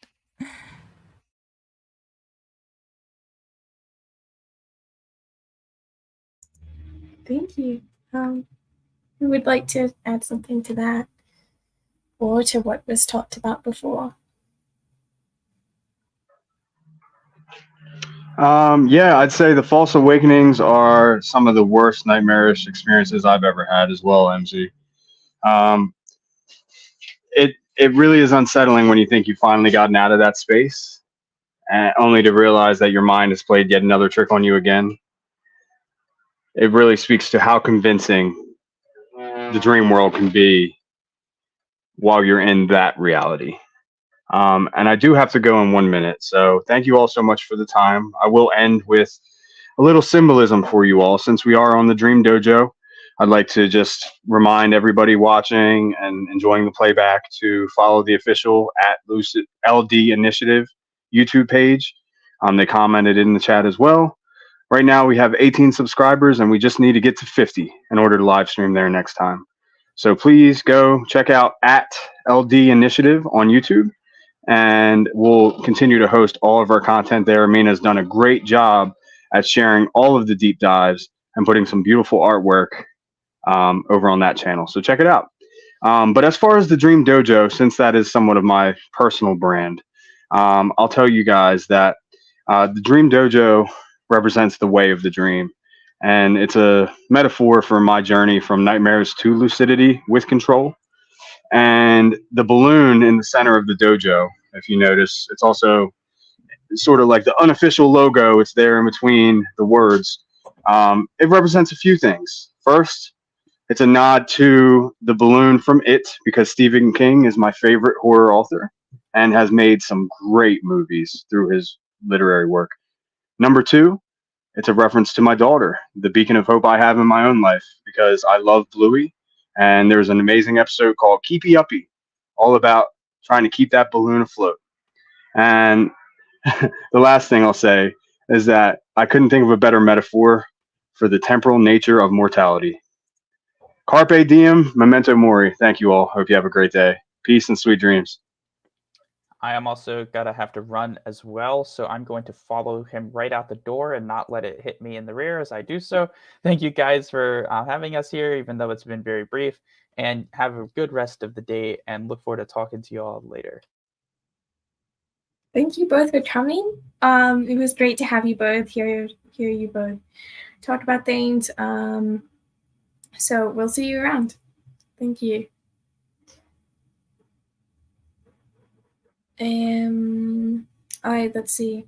Thank you. Who would like to add something to that or to what was talked about before? Yeah, I'd say the false awakenings are some of the worst nightmarish experiences I've ever had as well, MZ. Um, it really is unsettling when you think you've finally gotten out of that space, and only to realize that your mind has played yet another trick on you again. It really speaks to how convincing the dream world can be while you're in that reality. And I do have to go in 1 minute. So thank you all so much for the time. I will end with a little symbolism for you all. Since we are on the Dream Dojo, I'd like to just remind everybody watching and enjoying the playback to follow the official at Lucid LD Initiative YouTube page. They commented in the chat as well. Right now we have 18 subscribers and we just need to get to 50 in order to live stream there next time. So please go check out at LD Initiative on YouTube, and we'll continue to host all of our content there. Amina's done a great job at sharing all of the deep dives and putting some beautiful artwork over on that channel. So check it out. But as far as the Dream Dojo, since that is somewhat of my personal brand, I'll tell you guys that the Dream Dojo represents the way of the dream. And it's a metaphor for my journey from nightmares to lucidity with control. And the balloon in the center of the dojo, if you notice, it's also sort of like the unofficial logo. It's there in between the words. It represents a few things. First, it's a nod to the balloon from It, because Stephen King is my favorite horror author and has made some great movies through his literary work. Number two, it's a reference to my daughter, the beacon of hope I have in my own life, because I love Bluey. And there's an amazing episode called Keepy Uppy, all about trying to keep that balloon afloat. And the last thing I'll say is that I couldn't think of a better metaphor for the temporal nature of mortality. Carpe diem, memento mori. Thank you all. Hope you have a great day. Peace and sweet dreams. I am also gonna have to run as well, so I'm going to follow him right out the door and not let it hit me in the rear as I do so. Thank you guys for having us here, even though it's been very brief, and have a good rest of the day and look forward to talking to you all later. Thank you both for coming. It was great to have you both hear you both talk about things. So we'll see you around. Thank you. All right, let's see.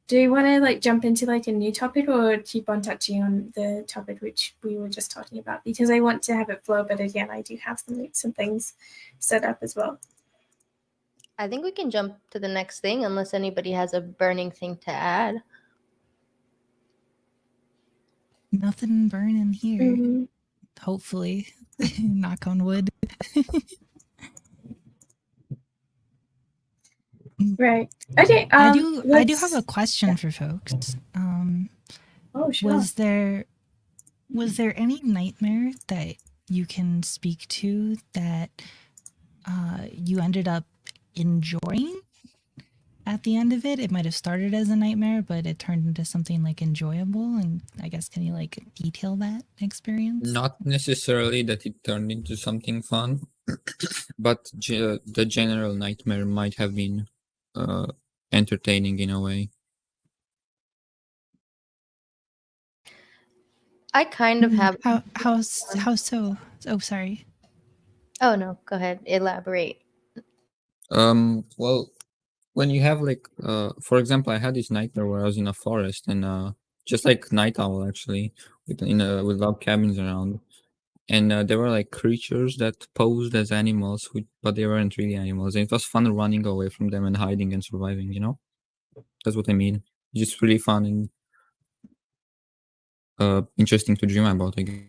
Do you want to jump into a new topic, or keep on touching on the topic which we were just talking about? Because I want to have it flow, but again, I do have some things set up as well. I think we can jump to the next thing unless anybody has a burning thing to add. Nothing burning here. Mhm. Hopefully. Knock on wood. Right. Okay. I do have let's- a question for folks. Oh, sure. Was there any nightmare that you can speak to that you ended up enjoying at the end of it? It might have started as a nightmare, but it turned into something like enjoyable. And I guess, can you like detail that experience? Not necessarily that it turned into something fun, but the general nightmare might have been entertaining in a way. I kind of have. How so? Oh, sorry. Oh no, go ahead. Elaborate. Well, when you have like for example, I had this nightmare where I was in a forest and just like night owl actually, with log cabins around, and there were like creatures that posed as animals, but they weren't really animals, and it was fun running away from them and hiding and surviving. That's what I mean. Just really fun and interesting to dream about, I guess.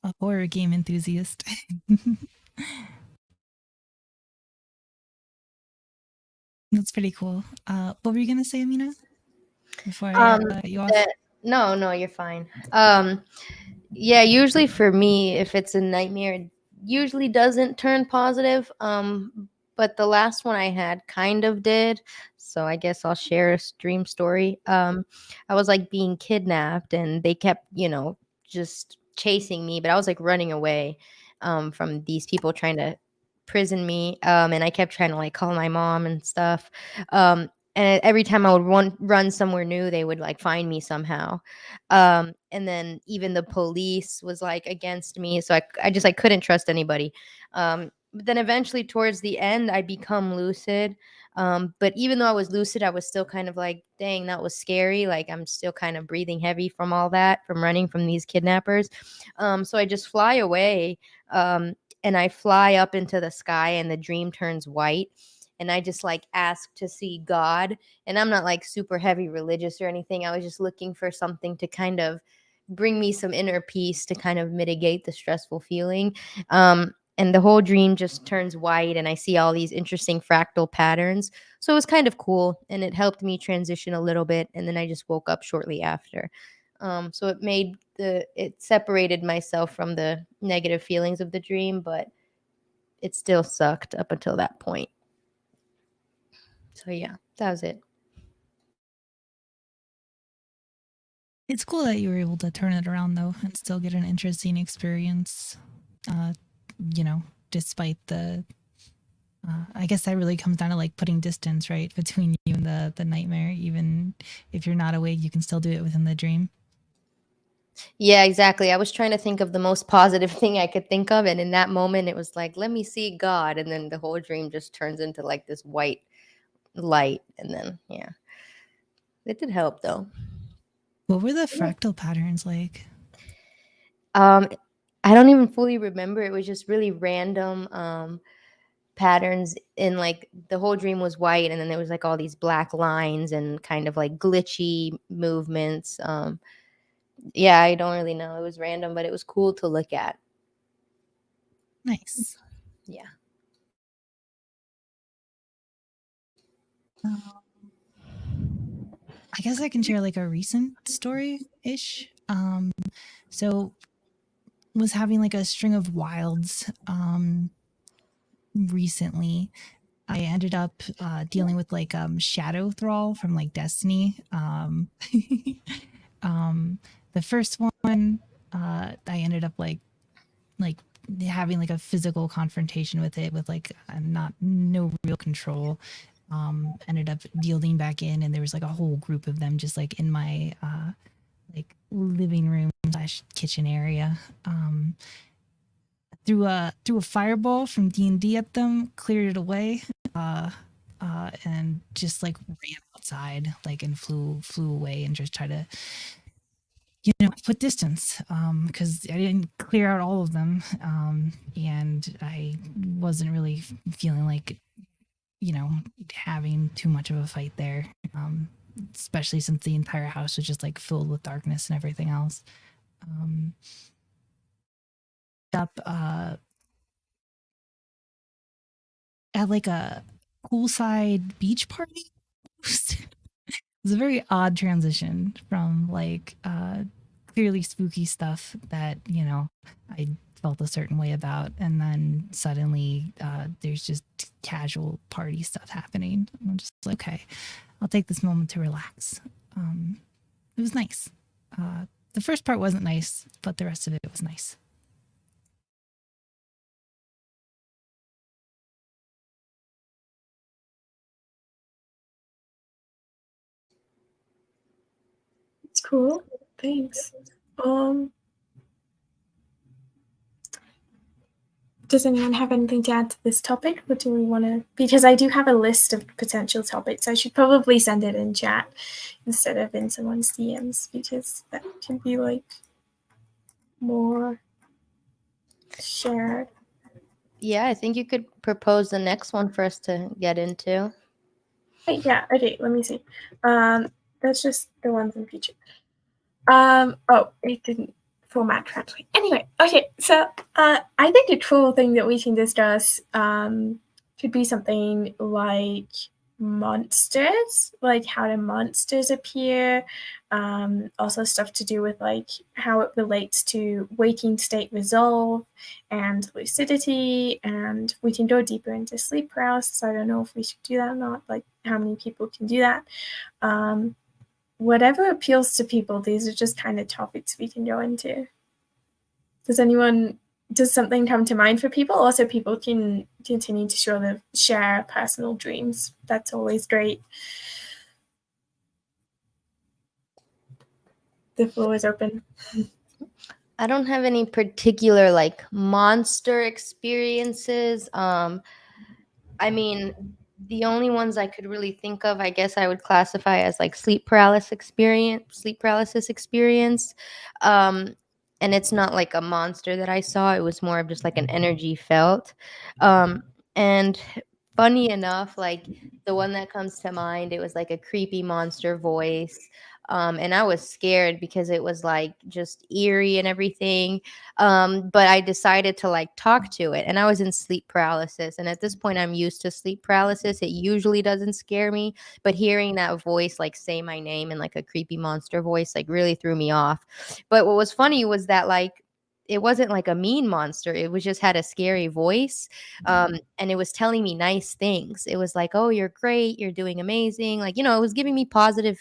A horror game enthusiast. That's pretty cool. What were you gonna say, Amina? Before I cut you off? No, you're fine. Yeah, usually for me, if it's a nightmare, it usually doesn't turn positive. But the last one I had kind of did. So I guess I'll share a dream story. I was like being kidnapped and they kept, just chasing me, but I was like running away from these people trying to prison me. And I kept trying to like call my mom and stuff. And every time I would run somewhere new, they would like find me somehow. And then even the police was like against me, so I just like couldn't trust anybody. But then eventually towards the end I become lucid. But even though I was lucid, I was still kind of like, dang, that was scary. Like I'm still kind of breathing heavy from all that, from running from these kidnappers. So I just fly away, and I fly up into the sky and the dream turns white, and I just like ask to see God. And I'm not like super heavy religious or anything. I was just looking for something to kind of bring me some inner peace to kind of mitigate the stressful feeling. And the whole dream just turns white, and I see all these interesting fractal patterns. So it was kind of cool, and it helped me transition a little bit. And then I just woke up shortly after. So it separated myself from the negative feelings of the dream, but it still sucked up until that point. So yeah, that was it. It's cool that you were able to turn it around though and still get an interesting experience. Despite the I guess that really comes down to like putting distance, right, between you and the nightmare. Even if you're not awake, you can still do it within the dream. Yeah, exactly. I was trying to think of the most positive thing I could think of, and in that moment it was like, let me see God, and then the whole dream just turns into like this white light, and then yeah. It did help though. What were the fractal patterns like? I don't even fully remember. It was just really random patterns. In like the whole dream was white, and then there was like all these black lines and kind of like glitchy movements. Yeah, I don't really know. It was random, but it was cool to look at. Nice. Yeah. I guess I can share like a recent story-ish. So was having like a string of wilds recently. I ended up dealing with like Shadow Thrall from like Destiny. The first one, I ended up like having like a physical confrontation with it with like no real control. Ended up yielding back in, and there was like a whole group of them just like in my like living room / kitchen area. Threw a fireball from D&D at them, cleared it away, and just like ran outside, like, and flew away and just tried to put distance, because I didn't clear out all of them, and I wasn't really feeling like having too much of a fight there. especially since the entire house was just like filled with darkness and everything else. Up at like a poolside beach party. It was a very odd transition from like clearly spooky stuff that, you know, I felt a certain way about, and then suddenly there's just casual party stuff happening. I'm just like, okay, I'll take this moment to relax. It was nice. The first part wasn't nice, but the rest of it was nice. It's cool. Thanks. Does anyone have anything to add to this topic, or do we want to? Because I do have a list of potential topics. I should probably send it in chat instead of in someone's DMs, because that can be like more shared. Yeah, I think you could propose the next one for us to get into. Yeah. Okay. Let me see. That's just the ones in future. Oh, it didn't format correctly. Anyway, okay, so I think a cool thing that we can discuss could be something like monsters, like how do monsters appear, also stuff to do with like how it relates to waking state resolve and lucidity, and we can go deeper into sleep paralysis. I don't know if we should do that or not, like how many people can do that. Whatever appeals to people, these are just kind of topics we can go into. Does something come to mind for people? Also, people can continue to share personal dreams. That's always great. The floor is open. I don't have any particular like monster experiences. I mean, the only ones I could really think of, I guess I would classify as like sleep paralysis experience. And it's not like a monster that I saw. It was more of just like an energy felt. And funny enough, like the one that comes to mind, it was like a creepy monster voice. And I was scared because it was like just eerie and everything. But I decided to like talk to it, and I was in sleep paralysis. And at this point, I'm used to sleep paralysis. It usually doesn't scare me, but hearing that voice like say my name in like a creepy monster voice like really threw me off. But what was funny was that like it wasn't like a mean monster. It was just had a scary voice. And it was telling me nice things. It was like, oh, you're great. You're doing amazing. Like, you know, it was giving me positive,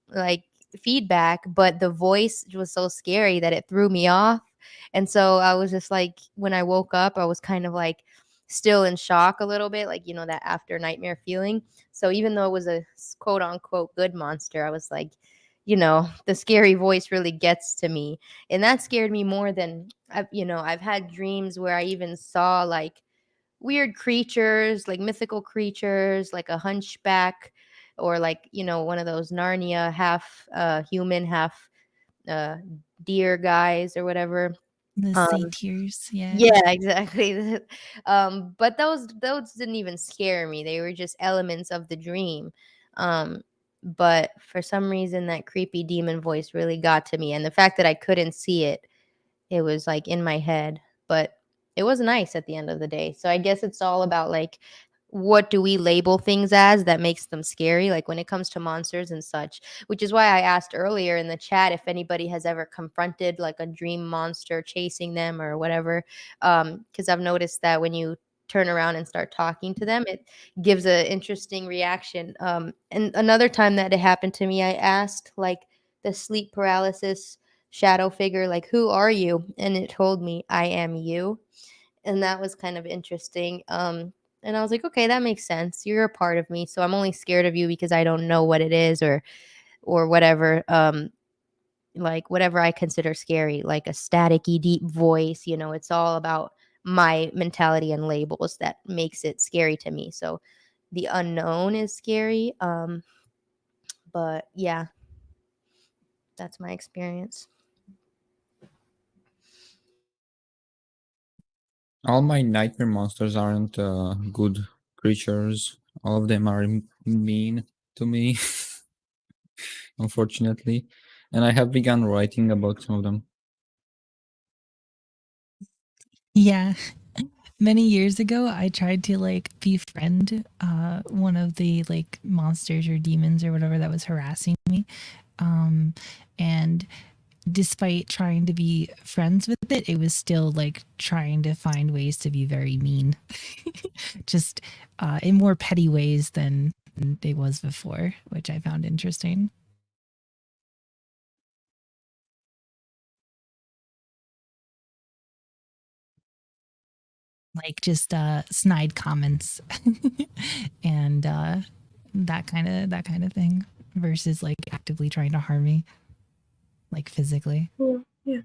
like feedback, but the voice was so scary that it threw me off. And so I was just like, when I woke up, I was kind of like still in shock a little bit, like, you know, that after nightmare feeling. So even though it was a quote unquote good monster, I was like, you know, the scary voice really gets to me. And that scared me more than I've had dreams where I even saw like weird creatures, like mythical creatures, like a hunchback, or like, you know, one of those Narnia half human, half uh, deer guys or whatever. The Um, satyrs, yeah. yeah, exactly. But those didn't even scare me. They were just elements of the dream. Um, but for some reason, that creepy demon voice really got to me, and the fact that I couldn't see it, it was like in my head, but it was nice at the end of the day. So I guess it's all about like what do we label things as that makes them scary, like when it comes to monsters and such, which is why I asked earlier in the chat if anybody has ever confronted like a dream monster chasing them or whatever, because I've noticed that when you turn around and start talking to them, it gives an interesting reaction. And another time that it happened to me, I asked like the sleep paralysis shadow figure, like, who are you? And it told me, I am you. And that was kind of interesting. And I was like, okay, that makes sense. You're a part of me. So I'm only scared of you because I don't know what it is, or whatever. Like whatever I consider scary, like a staticky deep voice, you know, it's all about my mentality and labels that makes it scary to me. So the unknown is scary. But yeah, that's my experience. All my nightmare monsters aren't good creatures. All of them are mean to me. unfortunately, and I have begun writing about some of them. Yeah. Many years ago, I tried to like befriend one of the like monsters or demons or whatever that was harassing me. And despite trying to be friends with it, it was still like trying to find ways to be very mean, just in more petty ways than it was before, which I found interesting. Like just snide comments and that kind of thing versus like actively trying to harm me, like physically. Yeah.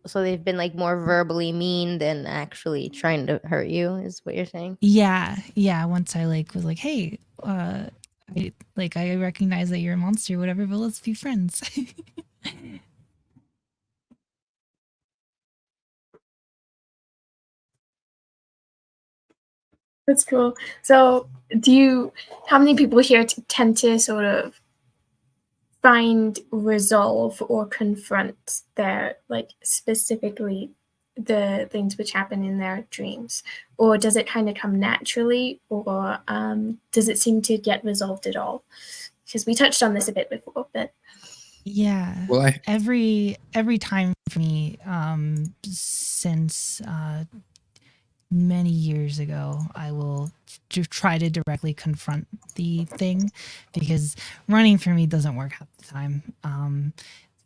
So they've been like more verbally mean than actually trying to hurt you, is what you're saying? Yeah. Once I like was like, hey, I recognize that you're a monster, whatever, but let's be friends. That's cool. So, how many people here tend to sort of find resolve or confront their, like, specifically the things which happen in their dreams? Or does it kind of come naturally, or does it seem to get resolved at all? Because we touched on this a bit before, but yeah. Well, Every time for me, since many years ago, I will try to directly confront the thing, because running for me doesn't work half the time.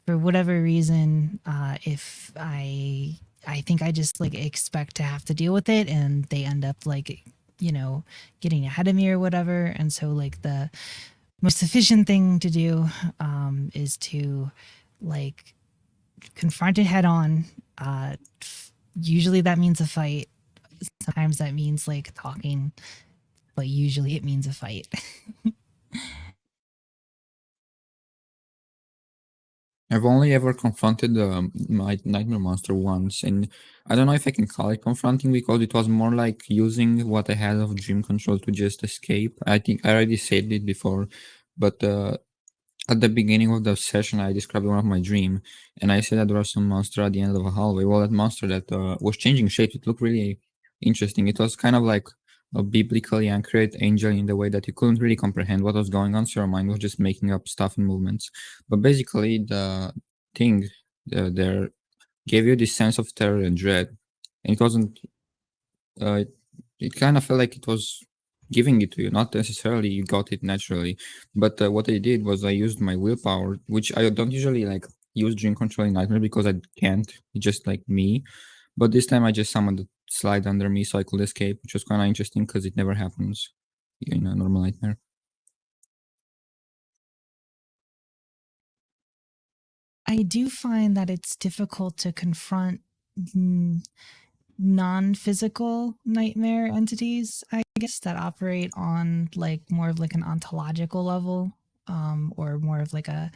For whatever reason, if I think I just like expect to have to deal with it, and they end up like, you know, getting ahead of me or whatever. And so like the most efficient thing to do is to like confront it head on. Usually that means a fight. Sometimes that means like talking, but usually it means a fight. I've only ever confronted my nightmare monster once, and I don't know if I can call it confronting, because it was more like using what I had of dream control to just escape. I think I already said it before, but at the beginning of the session, I described one of my dream, and I said that there was some monster at the end of a hallway. Well, that monster that was changing shape, it looked really interesting. It was kind of like a biblically accurate angel in the way that you couldn't really comprehend what was going on, so your mind was just making up stuff and movements. But basically, the thing there gave you this sense of terror and dread, and it wasn't. Uh, it kind of felt like it was giving it to you, not necessarily you got it naturally. But what I did was I used my willpower, which I don't usually like use dream control in nightmare because I can't. It's just like me. But this time I just summoned the slide under me so I could escape, which was kind of interesting because it never happens in a normal nightmare. I do find that it's difficult to confront non-physical nightmare entities, I guess, that operate on like more of like an ontological level, or more of like a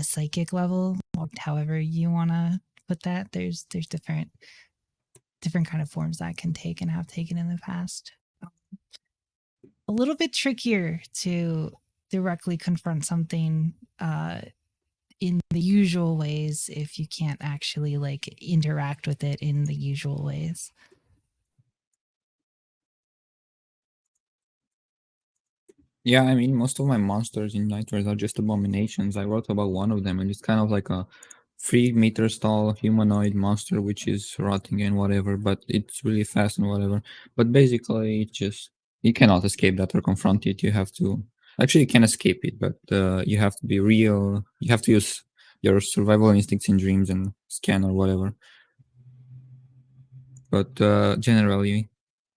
psychic level, or however you want to put that. There's different kind of forms that can take and have taken in the past. A little bit trickier to directly confront something in the usual ways if you can't actually like interact with it in the usual ways. Yeah, I mean, most of my monsters in nightmares are just abominations. I wrote about one of them, and it's kind of like a 3 meters tall humanoid monster, which is rotting and whatever, but it's really fast and whatever. But basically, it just, you cannot escape that or confront it. You have to, actually, you can escape it, but you have to be real. You have to use your survival instincts in dreams and scan or whatever. But generally,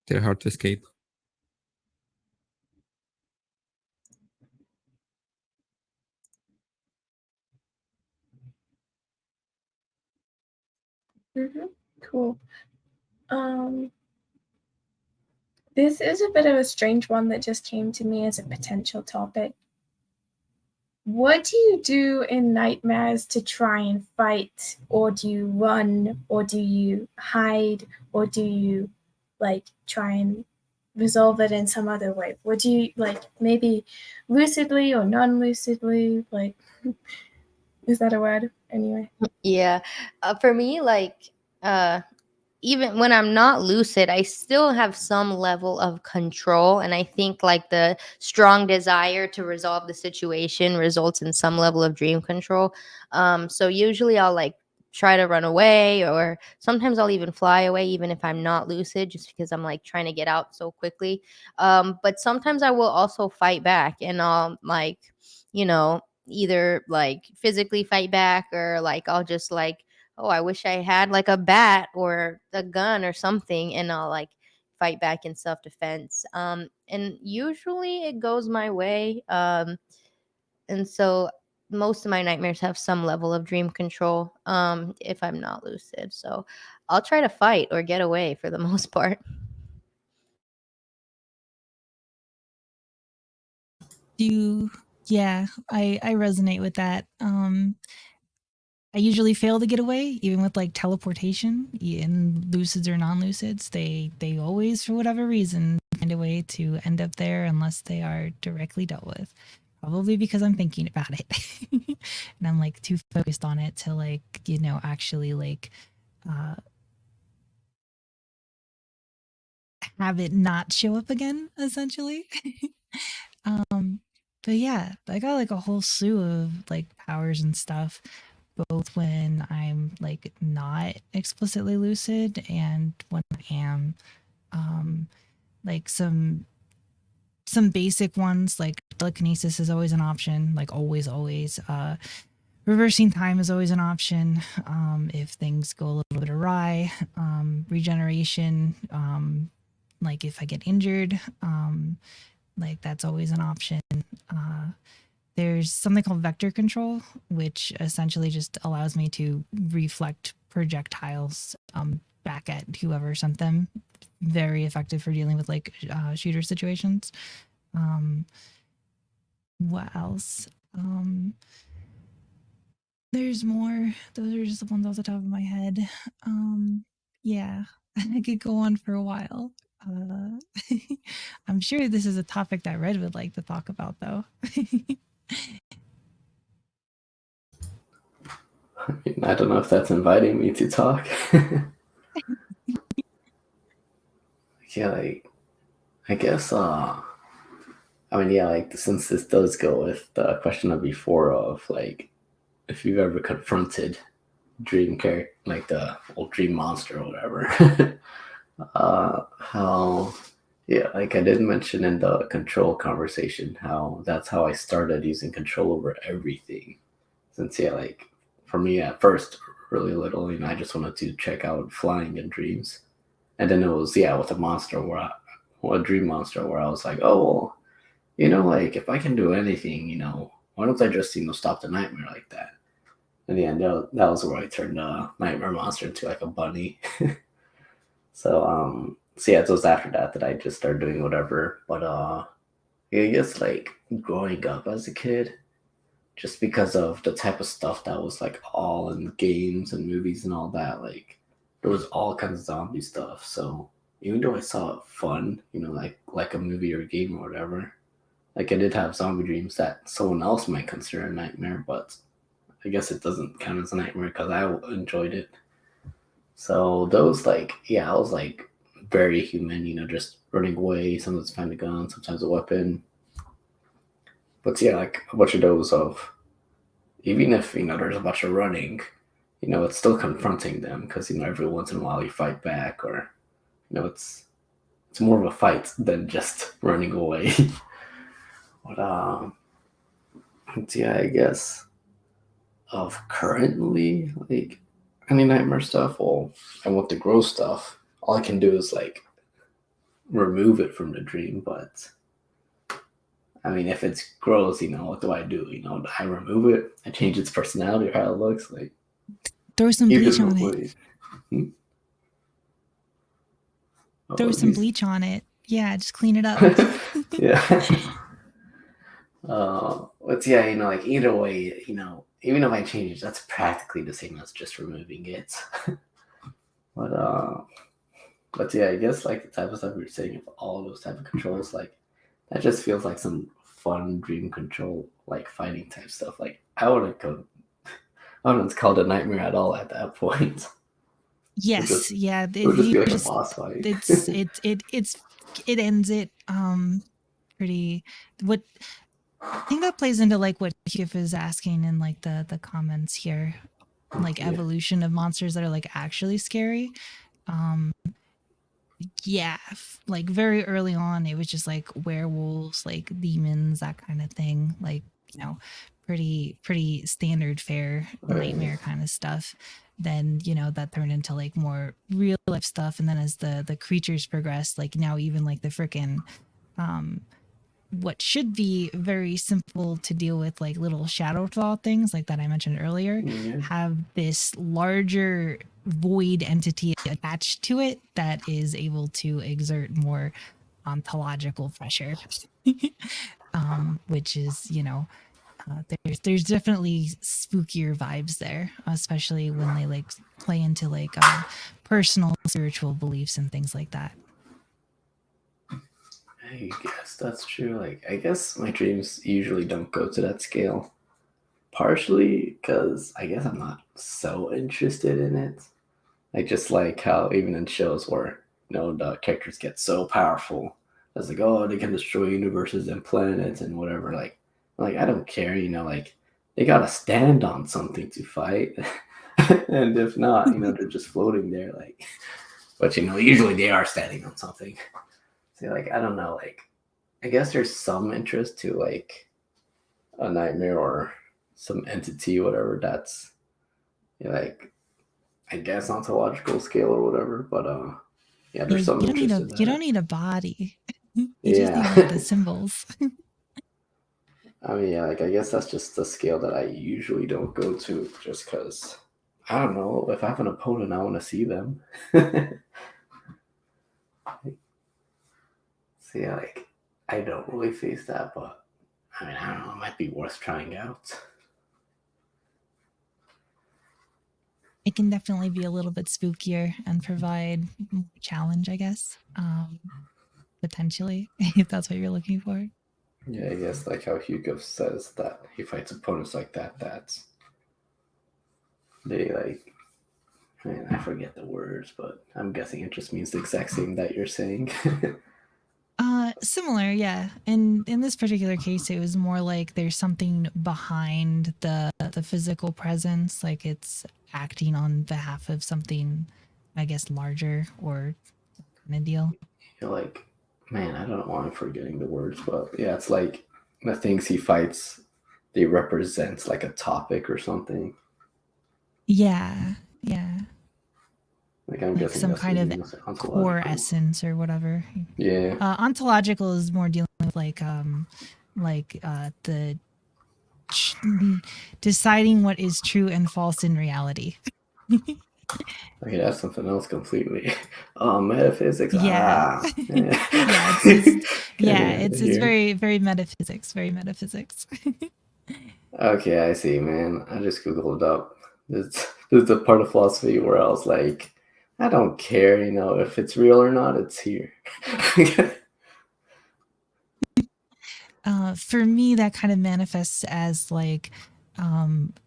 they're hard to escape. cool. This is a bit of a strange one that just came to me as a potential topic. What do you do in nightmares to try and fight? Or do you run? Or do you hide? Or do you like try and resolve it in some other way? Would you like maybe lucidly or non-lucidly? Like, is that a word? Anyway. Yeah. For me, like, even when I'm not lucid, I still have some level of control. And I think like the strong desire to resolve the situation results in some level of dream control. So usually I'll like try to run away, or sometimes I'll even fly away, even if I'm not lucid, just because I'm like trying to get out so quickly. But sometimes I will also fight back, and I'll like, either like physically fight back, or like I'll just like, oh, I wish I had like a bat or a gun or something, and I'll like fight back in self defense. And usually it goes my way. And so most of my nightmares have some level of dream control, if I'm not lucid. So I'll try to fight or get away for the most part. Yeah, I resonate with that. I usually fail to get away, even with like teleportation in lucids or non-lucids. They always, for whatever reason, find a way to end up there unless they are directly dealt with. Probably because I'm thinking about it, and I'm like too focused on it to like actually like have it not show up again. Essentially. But yeah, I got like a whole slew of like powers and stuff, both when I'm like not explicitly lucid and when I am. Like some basic ones like telekinesis is always an option, like always. Reversing time is always an option if things go a little bit awry. Regeneration, like if I get injured, like that's always an option. There's something called vector control, which essentially just allows me to reflect projectiles back at whoever sent them. Very effective for dealing with like shooter situations. What else? There's more. Those are just the ones off the top of my head. Yeah, I could go on for a while. I'm sure this is a topic that Red would like to talk about, though. I mean, I don't know if that's inviting me to talk. Yeah, like, I guess, I mean, yeah, like, since this does go with the question of before of, like, if you've ever confronted dream character, like the old dream monster or whatever, how, yeah, like I did mention in the control conversation, how that's how I started using control over everything. Since, yeah, like, for me at first, really little, I just wanted to check out flying in dreams. And then it was, yeah, with a monster a dream monster where I was like, oh, well, like if I can do anything, why don't I just, stop the nightmare like that? In the end, that was where I turned Nightmare Monster into like a bunny. So yeah, it was after that I just started doing whatever. But yeah, I guess like growing up as a kid, just because of the type of stuff that was like all in games and movies and all that, like there was all kinds of zombie stuff. So even though I saw it fun, like a movie or a game or whatever, like I did have zombie dreams that someone else might consider a nightmare, but I guess it doesn't count as a nightmare because I enjoyed it. So those, like, yeah, I was like very human, just running away. Sometimes find a gun, sometimes a weapon. But yeah, like a bunch of those of, even if there's a bunch of running, it's still confronting them because every once in a while you fight back, or it's more of a fight than just running away. But yeah, I guess of currently, like, any nightmare stuff, well, I want the gross stuff. All I can do is like remove it from the dream, but I mean, if it's gross, what do I do? I remove it, I change its personality or how it looks, like Throw some keep bleach it on it. away. Throw some bleach on it. Yeah, just clean it up. Yeah. But yeah, like either way, even if I change it, that's practically the same as just removing it. But But yeah, I guess like the type of stuff we were saying, of all those type of controls, like that just feels like some fun dream control, like fighting type stuff. Like I wouldn't call it a nightmare at all at that point. Yes, just- yeah. It would just be like a just boss fight. it ends it pretty. What I think that plays into like what Hugh is asking in like the comments here, like Yeah. evolution of monsters that are like actually scary. Yeah, like very early on, it was just like werewolves, like demons, that kind of thing. Like, you know, pretty standard fare nightmare kind of stuff. Then, you know, that turned into like more real life stuff. And then as the creatures progressed, like now even like the freaking what should be very simple to deal with, like little shadow claw things like that I mentioned earlier, have this larger void entity attached to it that is able to exert more ontological pressure, which is, you know, there's definitely spookier vibes there, especially when they like play into like personal spiritual beliefs and things like that. I guess that's true. Like, I guess my dreams usually don't go to that scale. Partially because I guess I'm not so interested in it. I just like how even in shows where, you know, the characters get so powerful, it's like, oh, they can destroy universes and planets and whatever. Like I don't care, you know, like they gotta stand on something to fight. And if not, you know, they're just floating there, like. But you know, usually they are standing on something. See, like, I don't know, like, I guess there's some interest to, like, a nightmare or some entity, whatever, that's, you know, like, I guess ontological scale or whatever, but, yeah, there's some interest in that. You don't need a body. You just need, like, the symbols. I mean, yeah, like, I guess that's just the scale that I usually don't go to, just because, I don't know, if I have an opponent, I want to see them. So yeah, like I don't really face that, but I mean, I don't know, it might be worth trying out. It can definitely be a little bit spookier and provide more challenge, I guess, potentially, if that's what you're looking for. Yeah, I guess like how Hugo says that he fights opponents like that they like, man, I forget the words, but I'm guessing it just means the exact same that you're saying. Similar, yeah. And in this particular case, it was more like there's something behind the physical presence, like it's acting on behalf of something, I guess, larger or kind of deal. You're like, man, I don't know why I'm forgetting the words, but yeah, it's like the things he fights, they represent like a topic or something. Yeah, yeah. Like I'm Like guessing some that's kind of ontological. core essence or whatever. Yeah. Ontological is more dealing with like the deciding what is true and false in reality. Okay, that's something else completely. Oh, metaphysics. Yeah. Ah. Yeah, it's very, very metaphysics, very metaphysics. Okay, I see, man. I just Googled up. This is the part of philosophy where I was like, I don't care, you know, if it's real or not, it's here. For me, that kind of manifests as like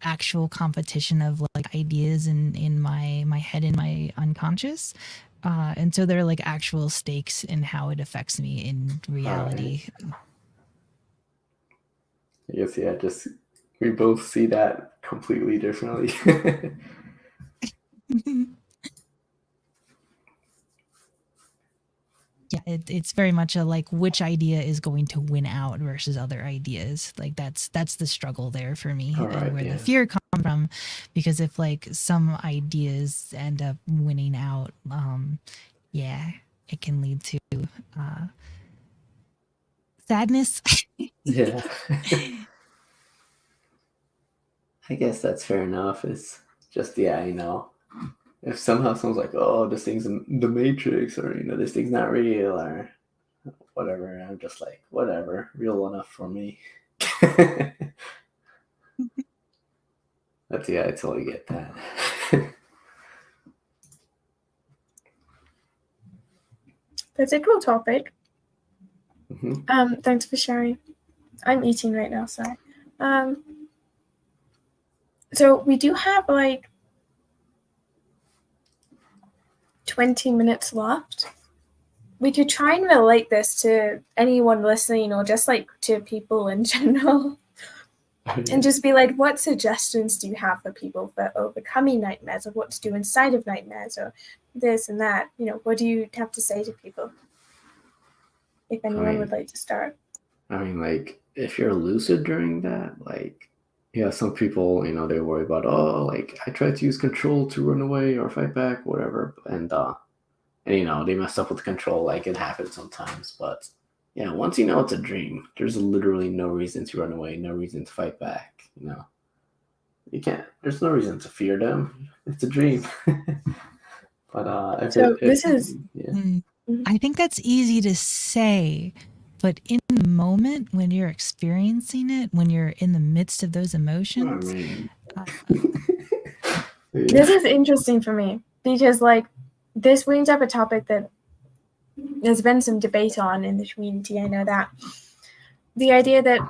actual competition of like ideas in my head, in my unconscious. And so there are like actual stakes in how it affects me in reality. I guess, yeah, just we both see that completely differently. Yeah, it's very much a like which idea is going to win out versus other ideas. Like that's the struggle there for me, and where the fear comes from, because if like some ideas end up winning out, yeah, it can lead to sadness. Yeah. I guess that's fair enough. It's just, yeah, you know, if somehow someone's like, oh, this thing's in the Matrix, or, you know, this thing's not real, or whatever, I'm just like, whatever, real enough for me. But yeah, I totally get that. That's a cool topic. Mhm. Thanks for sharing. I'm eating right now, sorry. So we do have like 20 minutes left. We could try and relate this to anyone listening or just like to people in general. And just be like, what suggestions do you have for people for overcoming nightmares, or what to do inside of nightmares, or this and that? You know, what do you have to say to people? If anyone would like to start. I mean, like, if you're lucid during that, like, yeah, some people, you know, they worry about, oh, like, I tried to use control to run away or fight back, whatever, and you know, they mess up with control, like, it happens sometimes, but yeah, once you know it's a dream, there's literally no reason to run away, no reason to fight back, you know. You can't, there's no reason to fear them. It's a dream. But So this is, I think that's easy to say, but in the moment when you're experiencing it, when you're in the midst of those emotions, this is interesting for me because, like, this brings up a topic that there's been some debate on in the community. I know that the idea that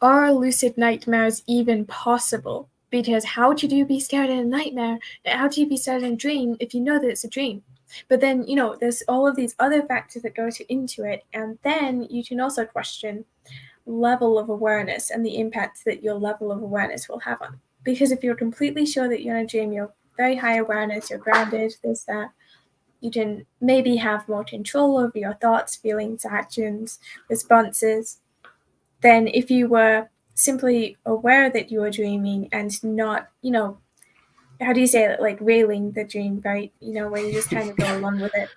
are lucid nightmares even possible? Because how could you be scared in a nightmare? How do you be scared in a dream if you know that it's a dream? But then, you know, there's all of these other factors that go into it. And then you can also question level of awareness and the impact that your level of awareness will have on it. Because if you're completely sure that you're in a dream, you're very high awareness, you're grounded, this, that, you can maybe have more control over your thoughts, feelings, actions, responses. Then if you were simply aware that you were dreaming and not, you know, how do you say it, like railing the dream, right? You know, where you just kind of go along with it.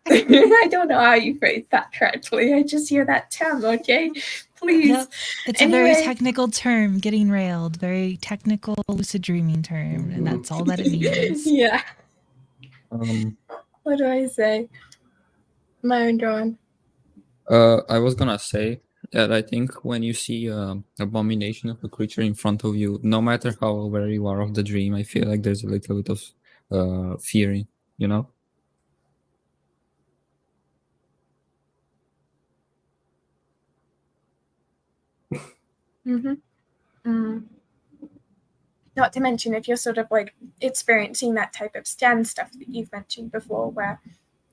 I don't know how you phrase that correctly. I just hear that term, okay? Please. Yep. It's a very technical term, getting railed, very technical lucid dreaming term, and that's all that it means. Yeah. What do I say? My own drawing. I was gonna say that I think when you see abomination of a creature in front of you, no matter how aware you are of the dream, I feel like there's a little bit of fearing, you know? Not to mention if you're sort of like experiencing that type of stand stuff that you've mentioned before, where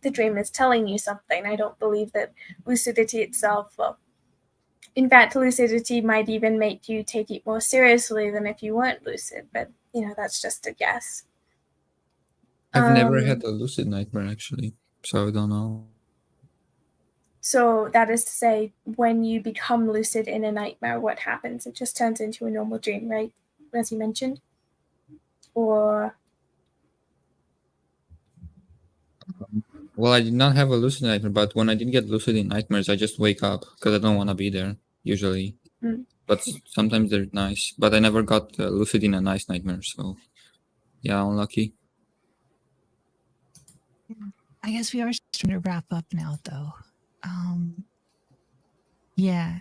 the dream is telling you something. I don't believe that lucidity itself, well, in fact, lucidity might even make you take it more seriously than if you weren't lucid, but, you know, that's just a guess. I've never had a lucid nightmare, actually, so I don't know. So that is to say, when you become lucid in a nightmare, what happens? It just turns into a normal dream, right? As you mentioned? Or... Well, I did not have a lucid nightmare, but when I did get lucid in nightmares, I just wake up because I don't want to be there, usually. But sometimes they're nice. But I never got lucid in a nice nightmare, so yeah, unlucky. I guess we are starting to wrap up now, though. Yeah,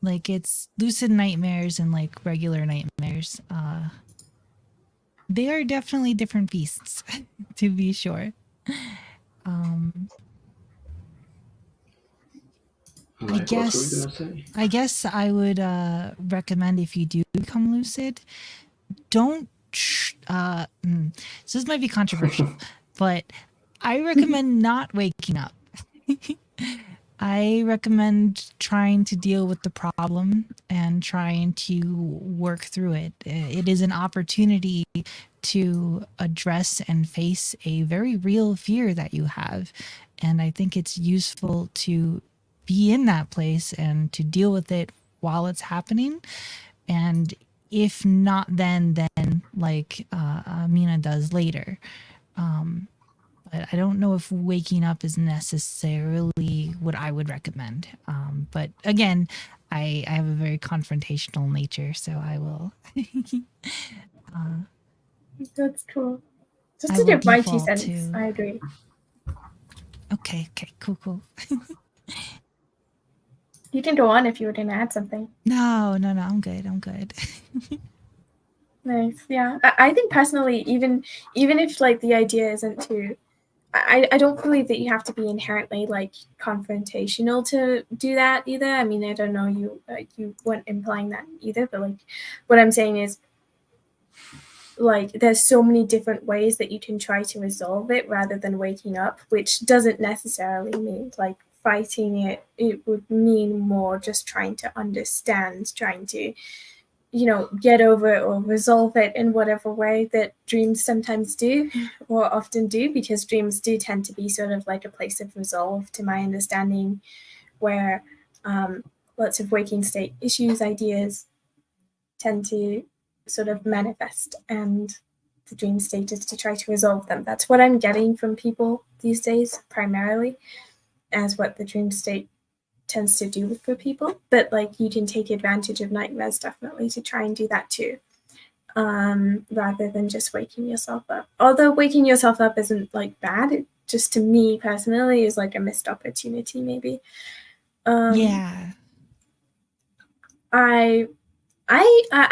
like it's lucid nightmares and like regular nightmares. They are definitely different beasts, to be sure. I guess I would recommend, if you do become lucid, don't so this might be controversial, but I recommend not waking up. I recommend trying to deal with the problem and trying to work through it. It is an opportunity to address and face a very real fear that you have. And I think it's useful to be in that place and to deal with it while it's happening. And if not then like Mina does later. But I don't know if waking up is necessarily what I would recommend. But again, I have a very confrontational nature, so I will. That's cool. Just to give my 2 cents, I agree. Okay, cool. You can go on if you were going to add something. No, I'm good. Nice, yeah. I think personally, even if like the idea isn't to I don't believe that you have to be inherently like confrontational to do that either. I mean, I don't know, you weren't implying that either, but like what I'm saying is like there's so many different ways that you can try to resolve it rather than waking up, which doesn't necessarily mean like fighting it. It would mean more just trying to understand, trying to get over it or resolve it in whatever way that dreams sometimes do or often do, because dreams do tend to be sort of like a place of resolve, to my understanding, where lots of waking state issues, ideas tend to sort of manifest, and the dream state is to try to resolve them. That's what I'm getting from people these days, primarily, as what the dream state tends to do for people. But like you can take advantage of nightmares definitely to try and do that too, rather than just waking yourself up. Although waking yourself up isn't like bad, it just, to me personally, is like a missed opportunity maybe. Yeah. I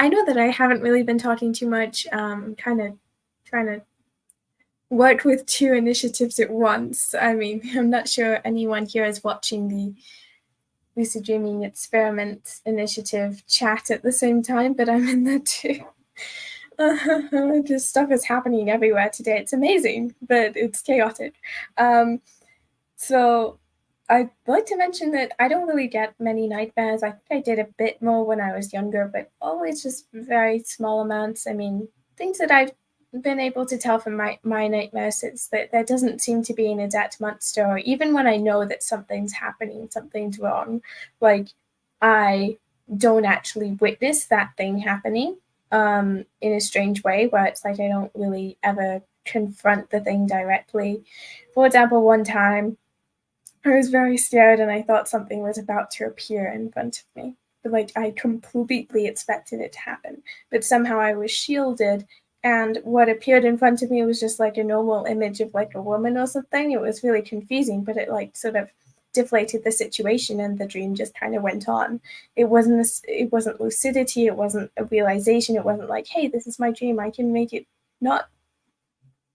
know that I haven't really been talking too much. I'm kind of trying to work with two initiatives at once. I mean, I'm not sure anyone here is watching the Lucid Dreaming Experiment Initiative chat at the same time, but I'm in there too. Just stuff is happening everywhere today. It's amazing, but it's chaotic. So I'd like to mention that I don't really get many nightmares. I think I did a bit more when I was younger, but always just very small amounts. I mean, things that I've been able to tell from my nightmares is that there doesn't seem to be an exact monster, or even when I know that something's happening, something's wrong, like I don't actually witness that thing happening in a strange way, where it's like I don't really ever confront the thing directly. For example, one time I was very scared and I thought something was about to appear in front of me. But like I completely expected it to happen. But somehow I was shielded, and what appeared in front of me was just like a normal image of like a woman or something. It was really confusing, but it like sort of deflated the situation and the dream just kind of went on. It wasn't lucidity, it wasn't a realization, it wasn't like, hey, this is my dream, I can make it not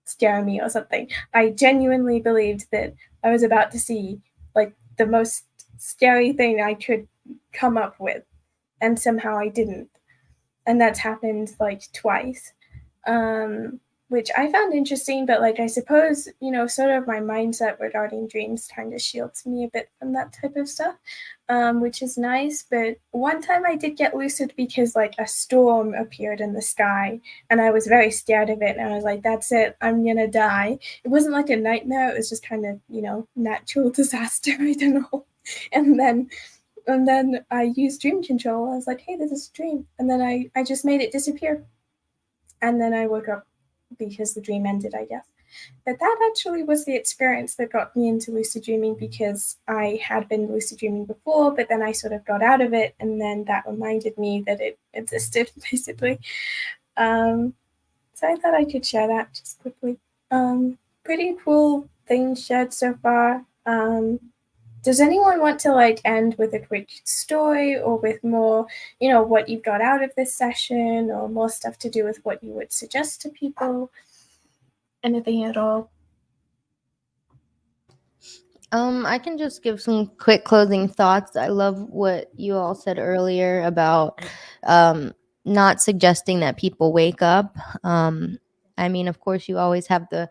scare me or something. I genuinely believed that I was about to see like the most scary thing I could come up with, and somehow I didn't. And that's happened like twice, which I found interesting. But like I suppose, sort of my mindset regarding dreams kind of shields me a bit from that type of stuff, which is nice. But one time I did get lucid because like a storm appeared in the sky, and I was very scared of it, and I was like, that's it, I'm gonna die. It wasn't like a nightmare, it was just kind of, natural disaster. I don't know. And then I used dream control. I was like, hey, this is a dream. And then I just made it disappear. And then I woke up because the dream ended, I guess. But that actually was the experience that got me into lucid dreaming, because I had been lucid dreaming before, but then I sort of got out of it. And then that reminded me that it existed, basically. So I thought I could share that just quickly. Pretty cool things shared so far. Does anyone want to like end with a quick story, or with more, what you've got out of this session, or more stuff to do with what you would suggest to people? Anything at all? I can just give some quick closing thoughts. I love what you all said earlier about not suggesting that people wake up. I mean, of course, you always have the,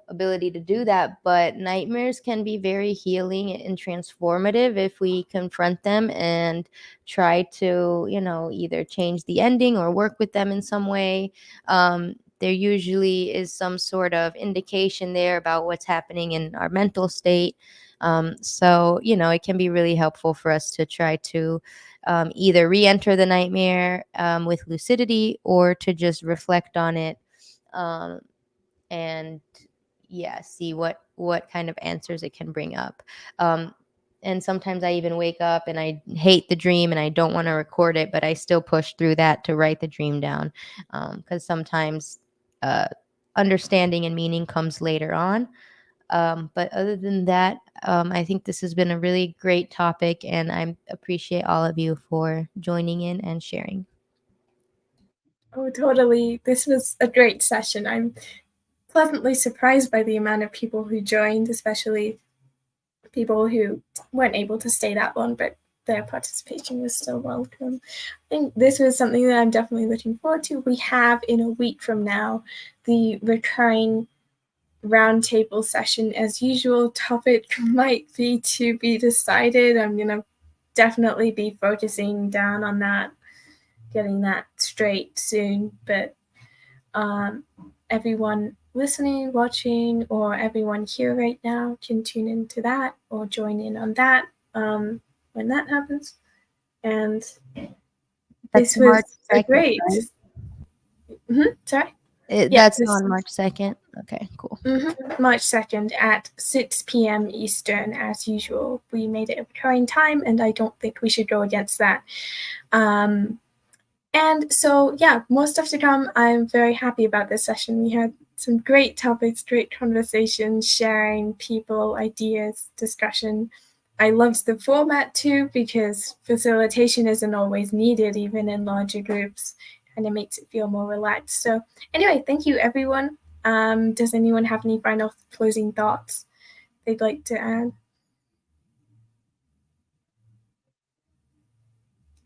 ability to do that, but nightmares can be very healing and transformative if we confront them and try to, either change the ending or work with them in some way. There usually is some sort of indication there about what's happening in our mental state. So, it can be really helpful for us to try to either re-enter the nightmare with lucidity, or to just reflect on it, and see what kind of answers it can bring up. And sometimes I even wake up and I hate the dream and I don't want to record it, but I still push through that to write the dream down, because sometimes understanding and meaning comes later on. But other than that, I think this has been a really great topic, and I appreciate all of you for joining in and sharing. Oh, totally. This was a great session. I'm pleasantly surprised by the amount of people who joined, especially people who weren't able to stay that long, but their participation was still welcome. I think this was something that I'm definitely looking forward to. We have, in a week from now, the recurring roundtable session. As usual, topic might be to be decided. I'm going to definitely be focusing down on that, getting that straight soon. But everyone listening, watching, or everyone here right now can tune into that or join in on that when that happens. And this was great. Right? Sorry? That's on March 2nd. Okay, cool. March 2nd at 6 p.m. Eastern, as usual. We made it a recurring time, and I don't think we should go against that. And so, yeah, more stuff to come. I'm very happy about this session. We had some great topics, great conversations, sharing people, ideas, discussion. I loved the format too, because facilitation isn't always needed, even in larger groups. Kind of makes it feel more relaxed. So anyway, thank you, everyone. Does anyone have any final closing thoughts they'd like to add?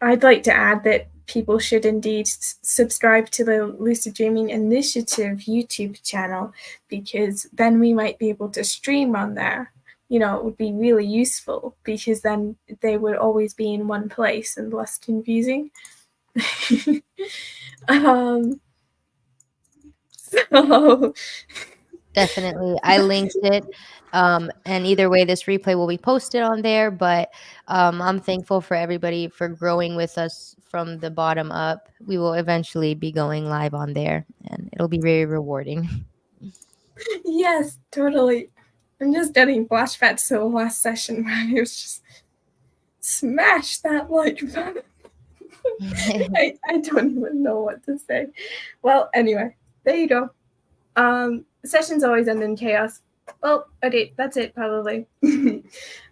I'd like to add that people should indeed subscribe to the Lucid Dreaming Initiative YouTube channel, because then we might be able to stream on there. You know, it would be really useful, because then they would always be in one place and less confusing. So definitely, I linked it. And either way, this replay will be posted on there. But I'm thankful for everybody for growing with us from the bottom up. We will eventually be going live on there, and it'll be very rewarding. Yes, totally. I'm just getting flashbacks to the last session where I was just smash that like button. I don't even know what to say. Well, anyway, there you go. Sessions always end in chaos. Well, okay, that's it probably.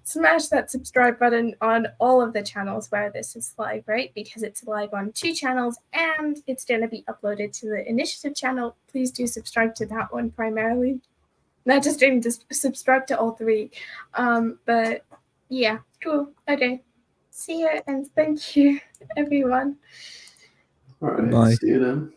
Smash that subscribe button on all of the channels where this is live, right? Because it's live on 2 channels and it's going to be uploaded to the initiative channel. Please do subscribe to that one primarily. Not just doing, just subscribe to all 3. But yeah, cool. Okay. See you and thank you, everyone. All right. Bye. See you then.